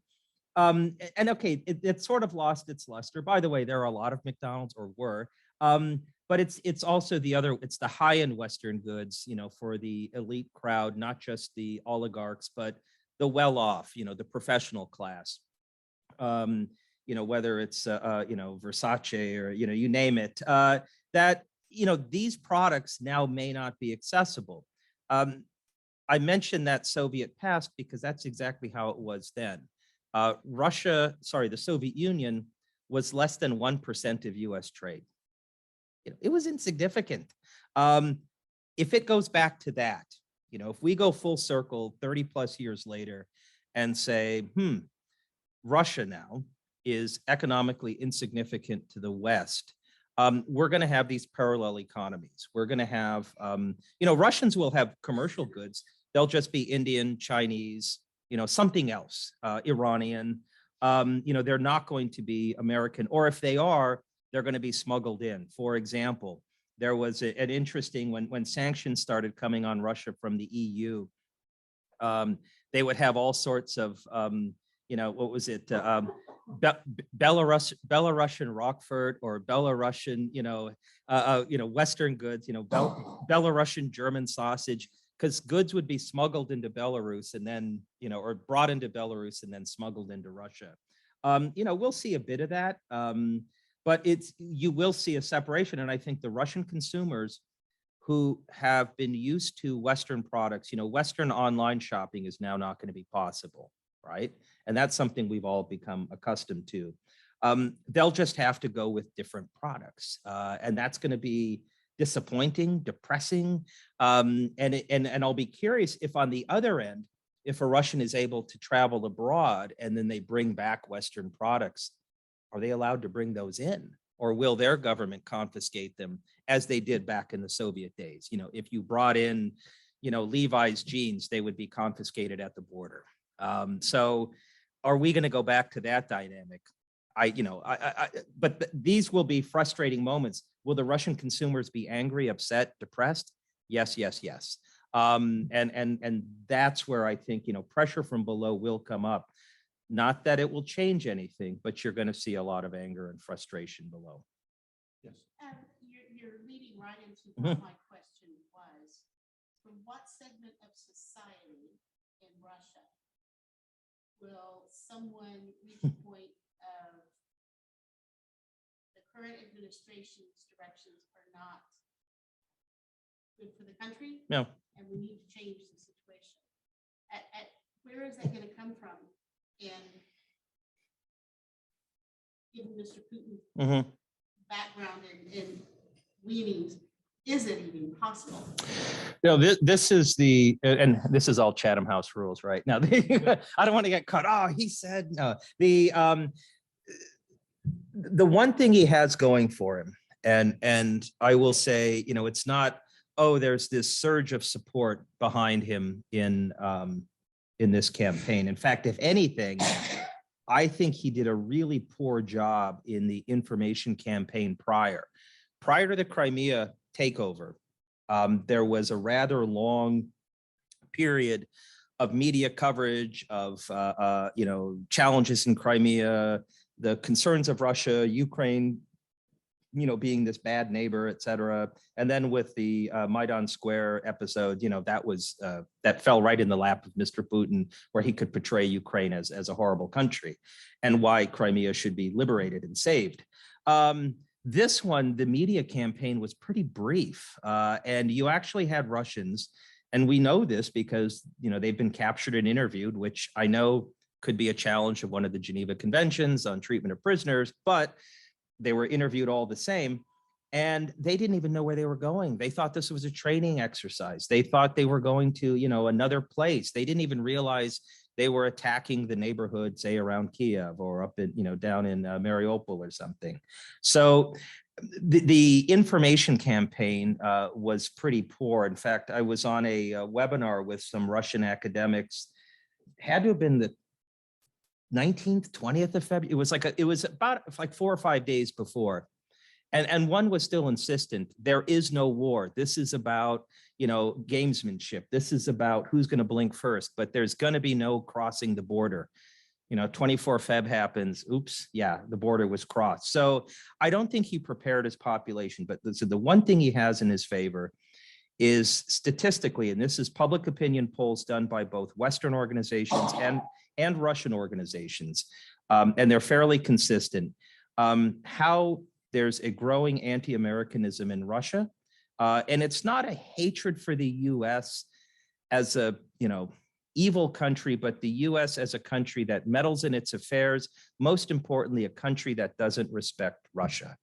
okay, it sort of lost its luster. By the way, there are a lot of McDonald's, or were, but it's also it's the high-end Western goods, for the elite crowd, not just the oligarchs, but the well-off, the professional class. Whether it's Versace or you name it, that these products now may not be accessible. I mentioned that Soviet past because that's exactly how it was then. The Soviet Union was less than 1% of US trade. It was insignificant. If it goes back to that, if we go full circle 30 plus years later and say, Russia now is economically insignificant to the West, we're going to have these parallel economies. We're going to have, Russians will have commercial goods. They'll just be Indian, Chinese, something else, Iranian. They're not going to be American, or if they are, they're going to be smuggled in. For example, there was an interesting, when sanctions started coming on Russia from the EU, they would have all sorts of, what was it? Belarusian Rockford, or Belarusian, Western goods, Belarusian German sausage, because goods would be smuggled into Belarus and then, or brought into Belarus and then smuggled into Russia. We'll see a bit of that, but you will see a separation. And I think the Russian consumers who have been used to Western products, Western online shopping is now not going to be possible, right? And that's something we've all become accustomed to. They'll just have to go with different products. And that's going to be disappointing, depressing. And I'll be curious if on the other end, if a Russian is able to travel abroad and then they bring back Western products, are they allowed to bring those in? Or will their government confiscate them as they did back in the Soviet days? If you brought in, Levi's jeans, they would be confiscated at the border. So are we going to go back to that dynamic? But these will be frustrating moments. Will the Russian consumers be angry, upset, depressed? Yes, yes, yes. And that's where I think, pressure from below will come up. Not that it will change anything, but you're going to see a lot of anger and frustration below. Yes. You're leading right into Mhm. what my question was. From what segment of society in Russia will someone reach a point of the current administration's directions are not good for the country? No. And we need to change the situation. Where is that going to come from? And given Mr. Putin's Mhm. background and leanings, is it even possible? No, this is and this is all Chatham House rules, right? Now, I don't want to get caught. Oh, he said no. The one thing he has going for him, and I will say, it's not, oh, there's this surge of support behind him in this campaign. In fact, if anything, I think he did a really poor job in the information campaign prior to the Crimea takeover. There was a rather long period of media coverage of challenges in Crimea, the concerns of Russia, Ukraine, being this bad neighbor, et cetera. And then with the Maidan Square episode, that fell right in the lap of Mr. Putin, where he could portray Ukraine as a horrible country and why Crimea should be liberated and saved. This one, the media campaign was pretty brief, and you actually had Russians, and we know this because they've been captured and interviewed, which I know could be a challenge of one of the Geneva Conventions on treatment of prisoners, but they were interviewed all the same, and they didn't even know where they were going. They thought this was a training exercise. They thought they were going to, another place. They didn't even realize they were attacking the neighborhood, say around Kiev or up in, down in Mariupol or something. So the information campaign was pretty poor. In fact, I was on a webinar with some Russian academics. Had to have been the 19th, 20th of February. It was about 4 or 5 days before. And one was still insistent, there is no war. This is about, gamesmanship. This is about who's going to blink first, but there's going to be no crossing the border. 24 Feb happens. Oops. Yeah, the border was crossed. So I don't think he prepared his population, but the one thing he has in his favor is statistically, and this is public opinion polls done by both Western organizations and Russian organizations, and they're fairly consistent, how there's a growing anti-Americanism in Russia. And it's not a hatred for the US as a, evil country, but the US as a country that meddles in its affairs, most importantly, a country that doesn't respect Russia.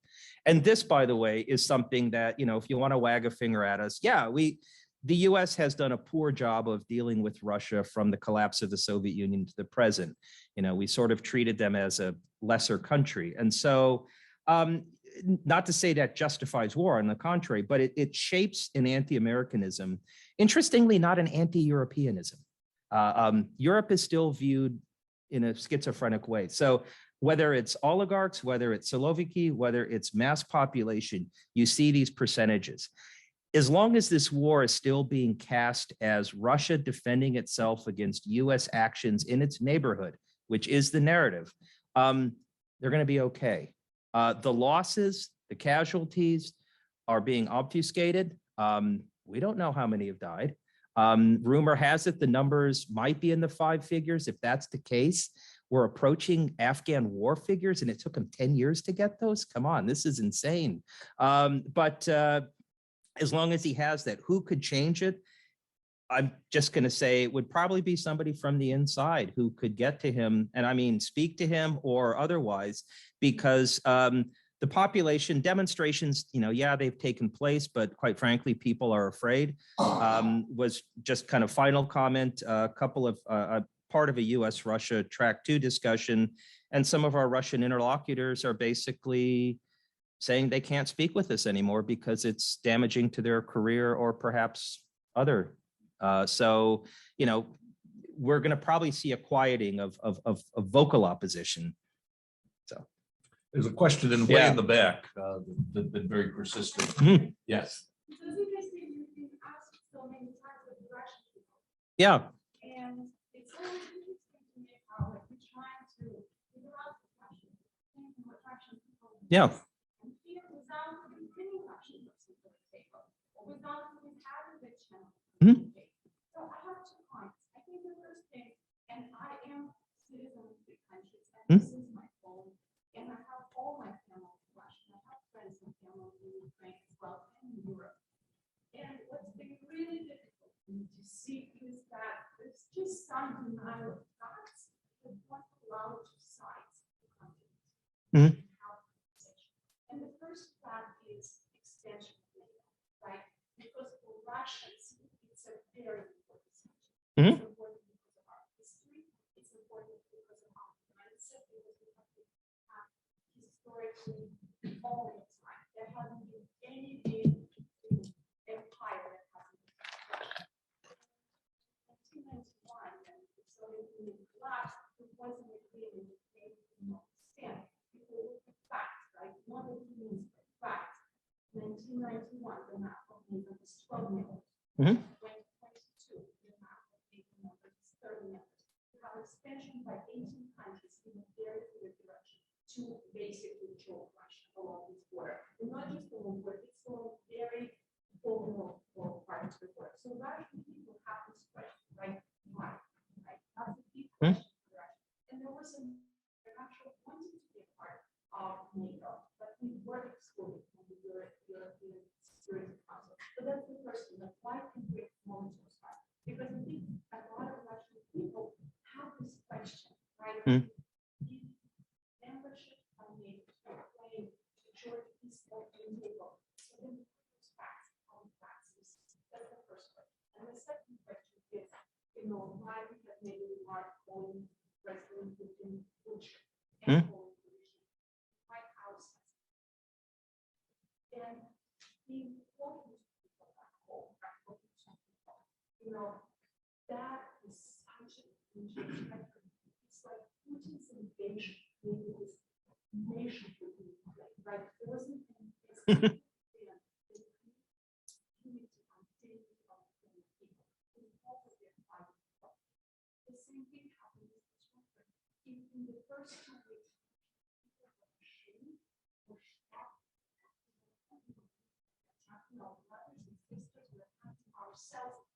And this, by the way, is something that, if you want to wag a finger at us, the US has done a poor job of dealing with Russia from the collapse of the Soviet Union to the present. We sort of treated them as a lesser country. And so, not to say that justifies war, on the contrary, but it shapes an anti-Americanism. Interestingly, not an anti-Europeanism. Europe is still viewed in a schizophrenic way. So whether it's oligarchs, whether it's Siloviki, whether it's mass population, you see these percentages. As long as this war is still being cast as Russia defending itself against US actions in its neighborhood, which is the narrative, they're going to be okay. The losses, the casualties are being obfuscated. We don't know how many have died. Rumor has it the numbers might be in the 5 figures. If that's the case, we're approaching Afghan war figures, and it took them 10 years to get those. Come on, this is insane. But as long as he has that, who could change it? I'm just going to say it would probably be somebody from the inside who could get to him, and I mean speak to him or otherwise, because the population demonstrations, they've taken place, but quite frankly, people are afraid. Was just kind of final comment, a couple of part of a US-Russia track 2 discussion, and some of our Russian interlocutors are basically saying they can't speak with us anymore because it's damaging to their career or perhaps other. So, we're going to probably see a quieting of vocal opposition. So There's a question way in the back that's been very persistent. Yes. Does it just mean you've been asked so many times that Yeah. And it's always interesting to me how like we're trying to figure out the Russian, what Russian people Yeah. and here without putting any Russian person to the table, or without even having the channel. Mhm. So I have 2 points. I think the first thing, and I am citizen of 3 countries, and Mhm. this is my home, and I have all my family in Russia. I have friends and family in Ukraine as well, and in Europe. And what's been really difficult for me to see is that there's just some denial of facts that won't allow 2 sides to come together. Mhm. And the first fact is extension of NATO, right? Because for Russians, it's a very important subject. Mhm. It's important because of our history. It's important because of our mindset, because we have to have historically all the time. There hasn't been any big empire that hasn't been. 1991, when the Soviet Union collapsed, it wasn't a agreement that they did not stand. People look at facts, right? Not opinions, but facts. 1991, the map of NATO was 12 members. Mhm. 2022, the map of NATO members is 30 members. We have expansion by 18 countries in a very clear direction to basically join Russia along this border. And not just along border, it's along very vulnerable parts of the border. So Russian people have this question, right? Why? Right? That's a big question for Russia. And there was an actual wanted to be a part of NATO, but we were excluded from the European Security Council. So that's the first thing. Like, why can we monitor that? Because I think a lot of Russian people have this question, right? Mm. If membership of NATO playing to join this open table, so then those facts, all facts. That's the first question. And the second question is, why because maybe we are calling President Putin butcher and calling Putin White House. And the importance of that whole that is such a huge spectrum. It's like Putin's invasion, maybe this nation would be right. There wasn't any the same thing happened with this one. In the first 2 weeks, people were ashamed or shocked, attacking our brothers and sisters, we're attacking ourselves.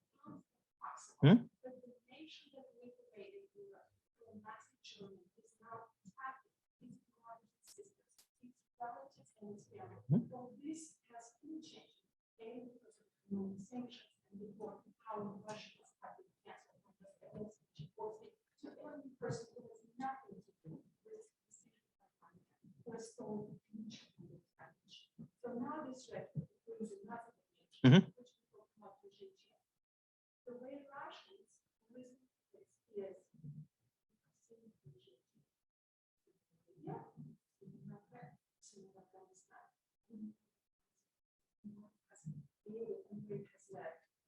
But the nation that liberated Europe from Nazi Germany is now attacking its brothers and sisters, its relatives and its family. So this has been changed, because of economic sanctions and before how Russia has had been canceled from the events which forced it to every person who has nothing to do with this decision was so huge and established. So now this record brings another change, which we talk about regime change. The way Russians listen to this is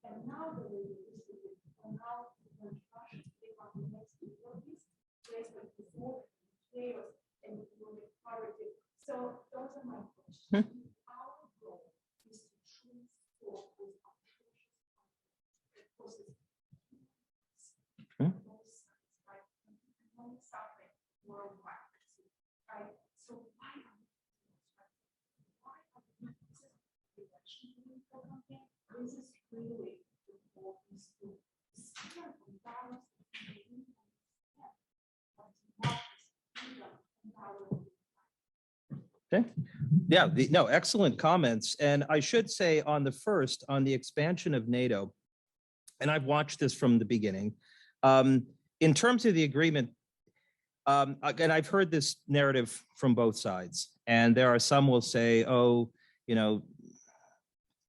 and now the way they listen to it, and now when Russians take on the next difficulties, there's like before chaos and economic poverty. So those are my questions. Our goal is to truly solve this process. Suffering worldwide. Right? So why are we this is really important to steer from balance Okay. Yeah, no, excellent comments. And I should say on the first, on the expansion of NATO, and I've watched this from the beginning, in terms of the agreement, and I've heard this narrative from both sides, and there are some will say, oh,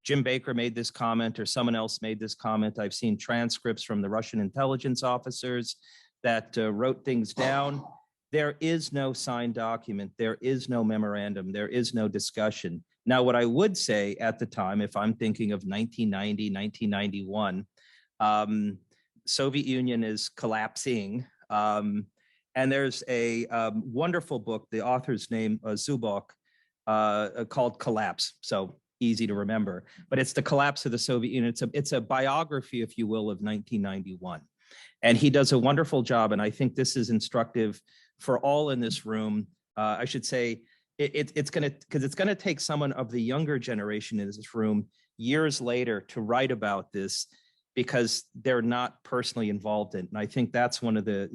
Jim Baker made this comment or someone else made this comment. I've seen transcripts from the Russian intelligence officers that wrote things down. There is no signed document. There is no memorandum. There is no discussion. Now, what I would say at the time, if I'm thinking of 1990, 1991, Soviet Union is collapsing. And there's a wonderful book, the author's name, Zubok, called Collapse. So easy to remember, but it's the collapse of the Soviet Union. It's a biography, if you will, of 1991. And he does a wonderful job. And I think this is instructive for all in this room. I should say it's going to take someone of the younger generation in this room years later to write about this, because they're not personally involved in it. And I think that's one of the,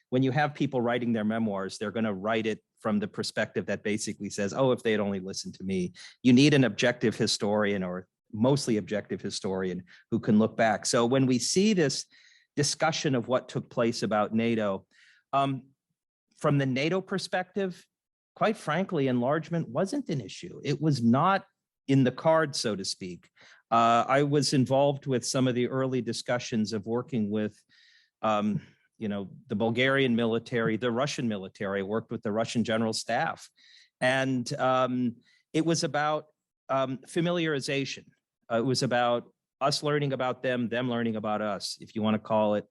when you have people writing their memoirs, they're going to write it from the perspective that basically says, oh, if they had only listened to me. You need an objective historian, or mostly objective historian, who can look back. So when we see this discussion of what took place about NATO, from the NATO perspective, quite frankly, enlargement wasn't an issue. It was not in the cards, so to speak. I was involved with some of the early discussions of working with, the Bulgarian military, the Russian military. I worked with the Russian general staff. And it was about familiarization. It was about us learning about them learning about us, if you want to call it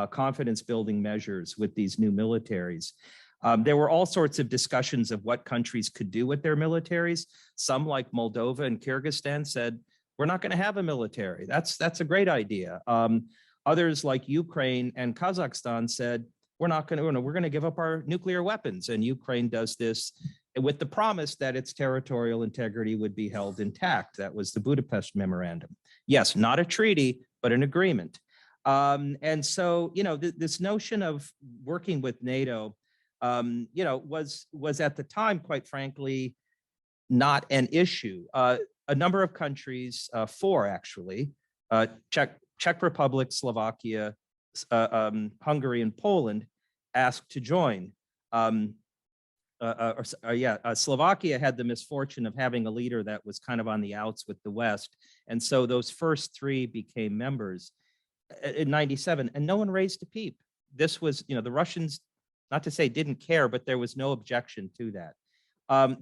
confidence building measures with these new militaries. There were all sorts of discussions of what countries could do with their militaries. Some, like Moldova and Kyrgyzstan, said, we're not going to have a military. That's a great idea. Others, like Ukraine and Kazakhstan, said, we're going to give up our nuclear weapons. And Ukraine does this with the promise that its territorial integrity would be held intact. That was the Budapest Memorandum. Yes, not a treaty, but an agreement. And so, this notion of working with NATO, was at the time, quite frankly, not an issue. A number of countries, 4 actually, Czech Republic, Slovakia, Hungary, and Poland, asked to join. Slovakia had the misfortune of having a leader that was kind of on the outs with the West. And so those first 3 became members in 97, and no one raised a peep. This was, the Russians, not to say didn't care, but there was no objection to that.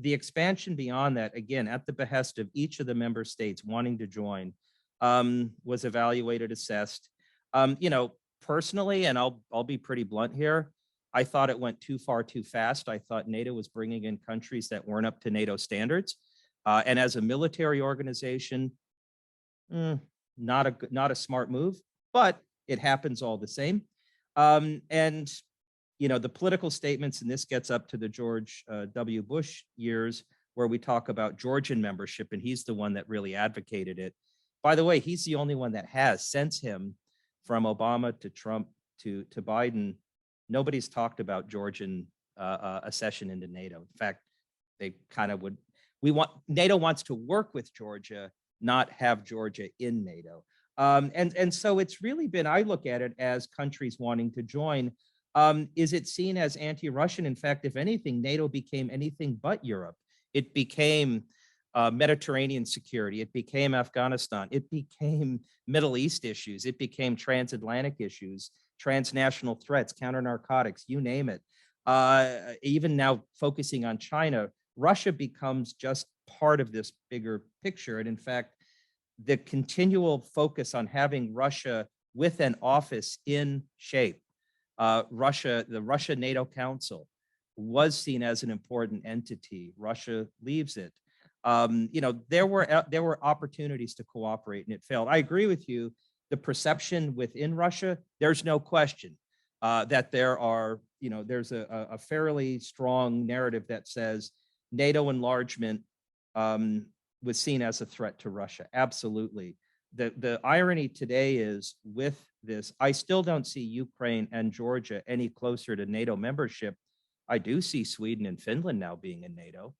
The expansion beyond that, again, at the behest of each of the member states wanting to join, was evaluated, assessed. Personally, and I'll be pretty blunt here, I thought it went too far too fast. I thought NATO was bringing in countries that weren't up to NATO standards. And as a military organization, not a smart move, but it happens all the same. And the political statements, and this gets up to the George W. Bush years, where we talk about Georgian membership, and he's the one that really advocated it. By the way, he's the only one that has, since him, from Obama to Trump to Biden, nobody's talked about Georgian accession into NATO. In fact, they kind of would, NATO wants to work with Georgia, not have Georgia in NATO. And so it's really been, I look at it as countries wanting to join. Is it seen as anti-Russian? In fact, if anything, NATO became anything but Europe. It became Mediterranean security. It became Afghanistan. It became Middle East issues. It became transatlantic issues, transnational threats, counter narcotics, you name it. Even now focusing on China, Russia becomes just part of this bigger picture. And in fact, the continual focus on having Russia with an office in shape, the Russia NATO Council was seen as an important entity. Russia leaves it. There were opportunities to cooperate, and it failed. I agree with you. The perception within Russia, there's no question that there are, there's a fairly strong narrative that says NATO enlargement was seen as a threat to Russia. Absolutely. The irony today is, with this, I still don't see Ukraine and Georgia any closer to NATO membership. I do see Sweden and Finland now being in NATO,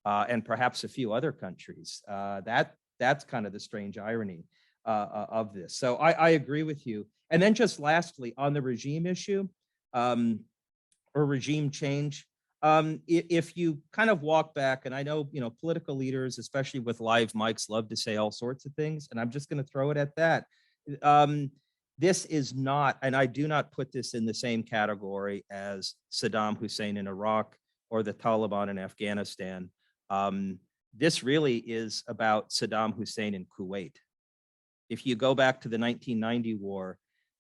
and perhaps a few other countries. That's kind of the strange irony of this. So I agree with you. And then just lastly, on the regime issue, or regime change, if you kind of walk back, and I know, political leaders, especially with live mics, love to say all sorts of things, and I'm just going to throw it at that. This is not, and I do not put this in the same category as Saddam Hussein in Iraq or the Taliban in Afghanistan. This really is about Saddam Hussein in Kuwait. If you go back to the 1990 war,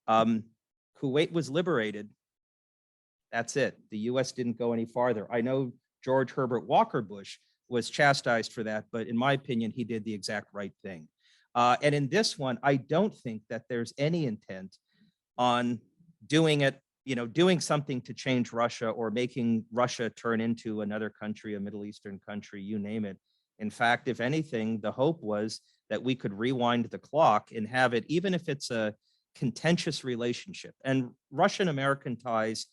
Kuwait was liberated. That's it. The US didn't go any farther. I know George Herbert Walker Bush was chastised for that, but in my opinion, he did the exact right thing. And in this one, I don't think that there's any intent on doing it, doing something to change Russia or making Russia turn into another country, a Middle Eastern country, you name it. In fact, if anything, the hope was that we could rewind the clock and have it, even if it's a contentious relationship. And Russian-American ties,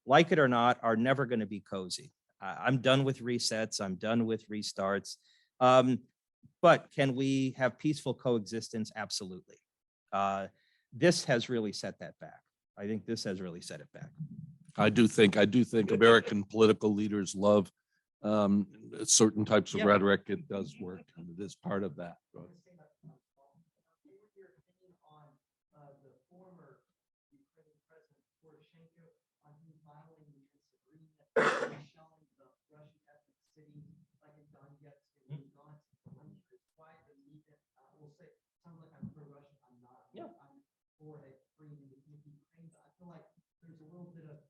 like it or not, are never going to be cozy. I'm done with resets. I'm done with restarts. But can we have peaceful coexistence? Absolutely. This has really set that back. I think this has really set it back. I do think American political leaders love certain types of rhetoric. It does work, and it is part of that. But Yeah. For a free Ukraine, but I feel like there's a little bit of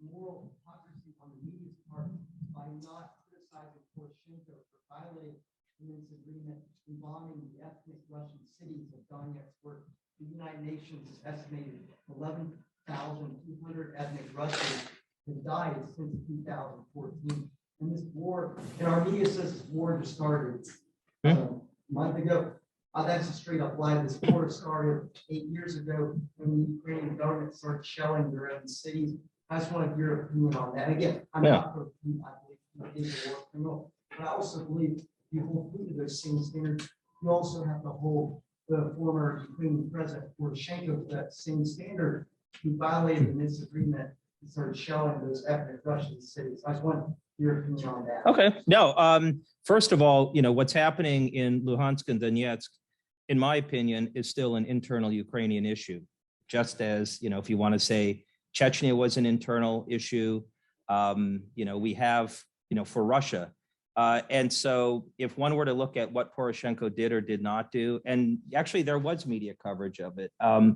moral hypocrisy on the media's part by not criticizing Poroshenko for violating the Minsk agreement and bombing the ethnic Russian cities of Donetsk, where the United Nations has estimated 11,200 ethnic Russians have died since 2014. And this war, and our media says this war just started a month ago. That's a straight up lie. This war started 8 years ago when the Ukrainian government started shelling their own cities. I just wanted your opinion on that. Again, I'm not for Putin. I believe he is a war criminal. But I also believe if you hold Putin to those same standards, you also have to hold the former Ukrainian president Poroshenko to that same standard, who violated the Minsk agreement and started shelling those ethnic Russian cities. I just want your opinion on that. Okay. No, first of all, what's happening in Luhansk and Donetsk, in my opinion, is still an internal Ukrainian issue. Just as, if you want to say Chechnya was an internal issue, we have, for Russia. And so if one were to look at what Poroshenko did or did not do, and actually there was media coverage of it. I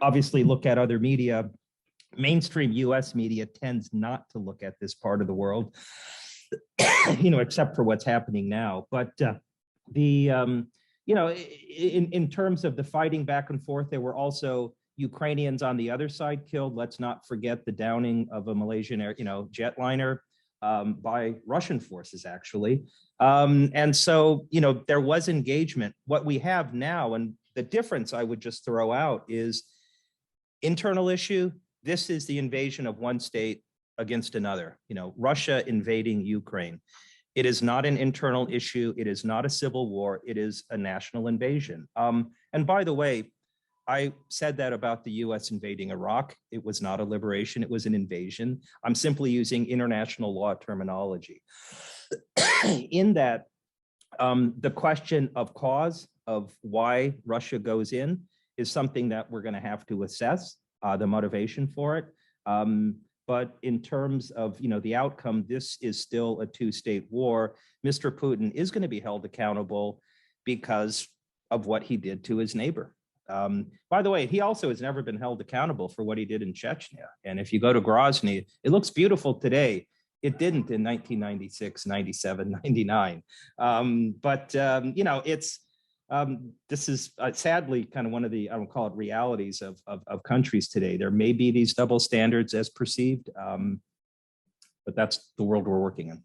obviously look at other media. Mainstream US media tends not to look at this part of the world, except for what's happening now. But in terms of the fighting back and forth, there were also Ukrainians on the other side killed. Let's not forget the downing of a Malaysian jetliner by Russian forces, actually. And so, there was engagement. What we have now, and the difference I would just throw out is internal issue. This is the invasion of one state against another, Russia invading Ukraine. It is not an internal issue. It is not a civil war. It is a national invasion. And by the way, I said that about the US invading Iraq. It was not a liberation. It was an invasion. I'm simply using international law terminology. In that, the question of cause of why Russia goes in is something that we're going to have to assess, the motivation for it. But in terms of the outcome, this is still a two-state war. Mr. Putin is going to be held accountable because of what he did to his neighbor. By the way, he also has never been held accountable for what he did in Chechnya. And if you go to Grozny, it looks beautiful today. It didn't in 1996, 97, 99. This is sadly kind of one of the, I don't call it realities of countries today. There may be these double standards as perceived, but that's the world we're working in.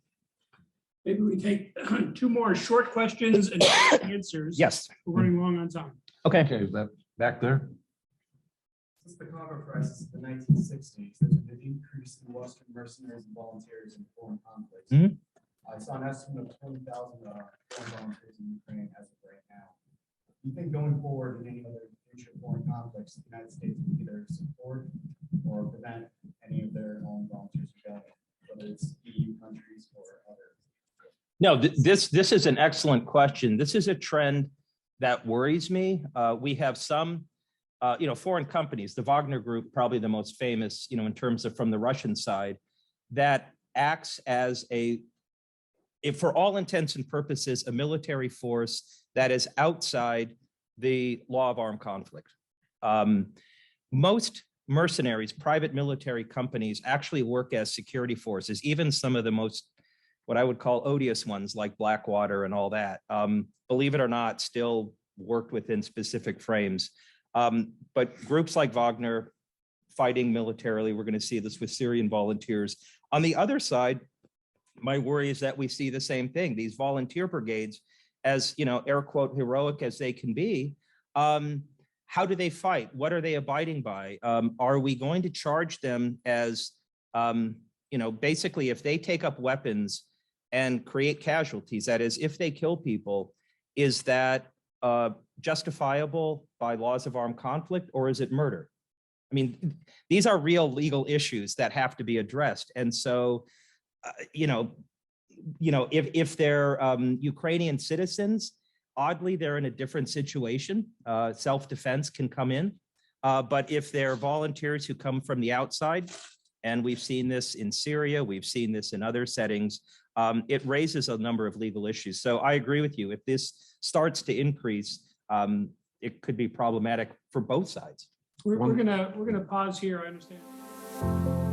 Maybe we take two more short questions and answers. Yes. We're running long on time. Okay. is that back there? Since the Congo crisis of the 1960s, there's been an increase in Western mercenaries and volunteers in foreign conflicts. I saw an estimate of 20,000 foreign volunteers in Ukraine as of right now. Do you think going forward in any other future foreign conflicts, the United States will either support or prevent any of their own volunteers from going, whether it's EU countries or other? No, this is an excellent question. This is a trend that worries me. We have some, foreign companies, the Wagner Group, probably the most famous, in terms of from the Russian side, that acts as for all intents and purposes, a military force that is outside the law of armed conflict. Most mercenaries, private military companies actually work as security forces, even some of the most, what I would call odious ones like Blackwater and all that, believe it or not, still worked within specific frames. But groups like Wagner fighting militarily, we're going to see this with Syrian volunteers. On the other side, my worry is that we see the same thing. These volunteer brigades, as air quote, heroic as they can be, how do they fight? What are they abiding by? Are we going to charge them as, basically if they take up weapons and create casualties, that is, if they kill people, is that justifiable by laws of armed conflict, or is it murder? I mean, these are real legal issues that have to be addressed. And so, if they're Ukrainian citizens, oddly, they're in a different situation. Self-defense can come in. But if they're volunteers who come from the outside, and we've seen this in Syria, we've seen this in other settings, it raises a number of legal issues. So I agree with you. If this starts to increase, it could be problematic for both sides. We're gonna pause here, I understand.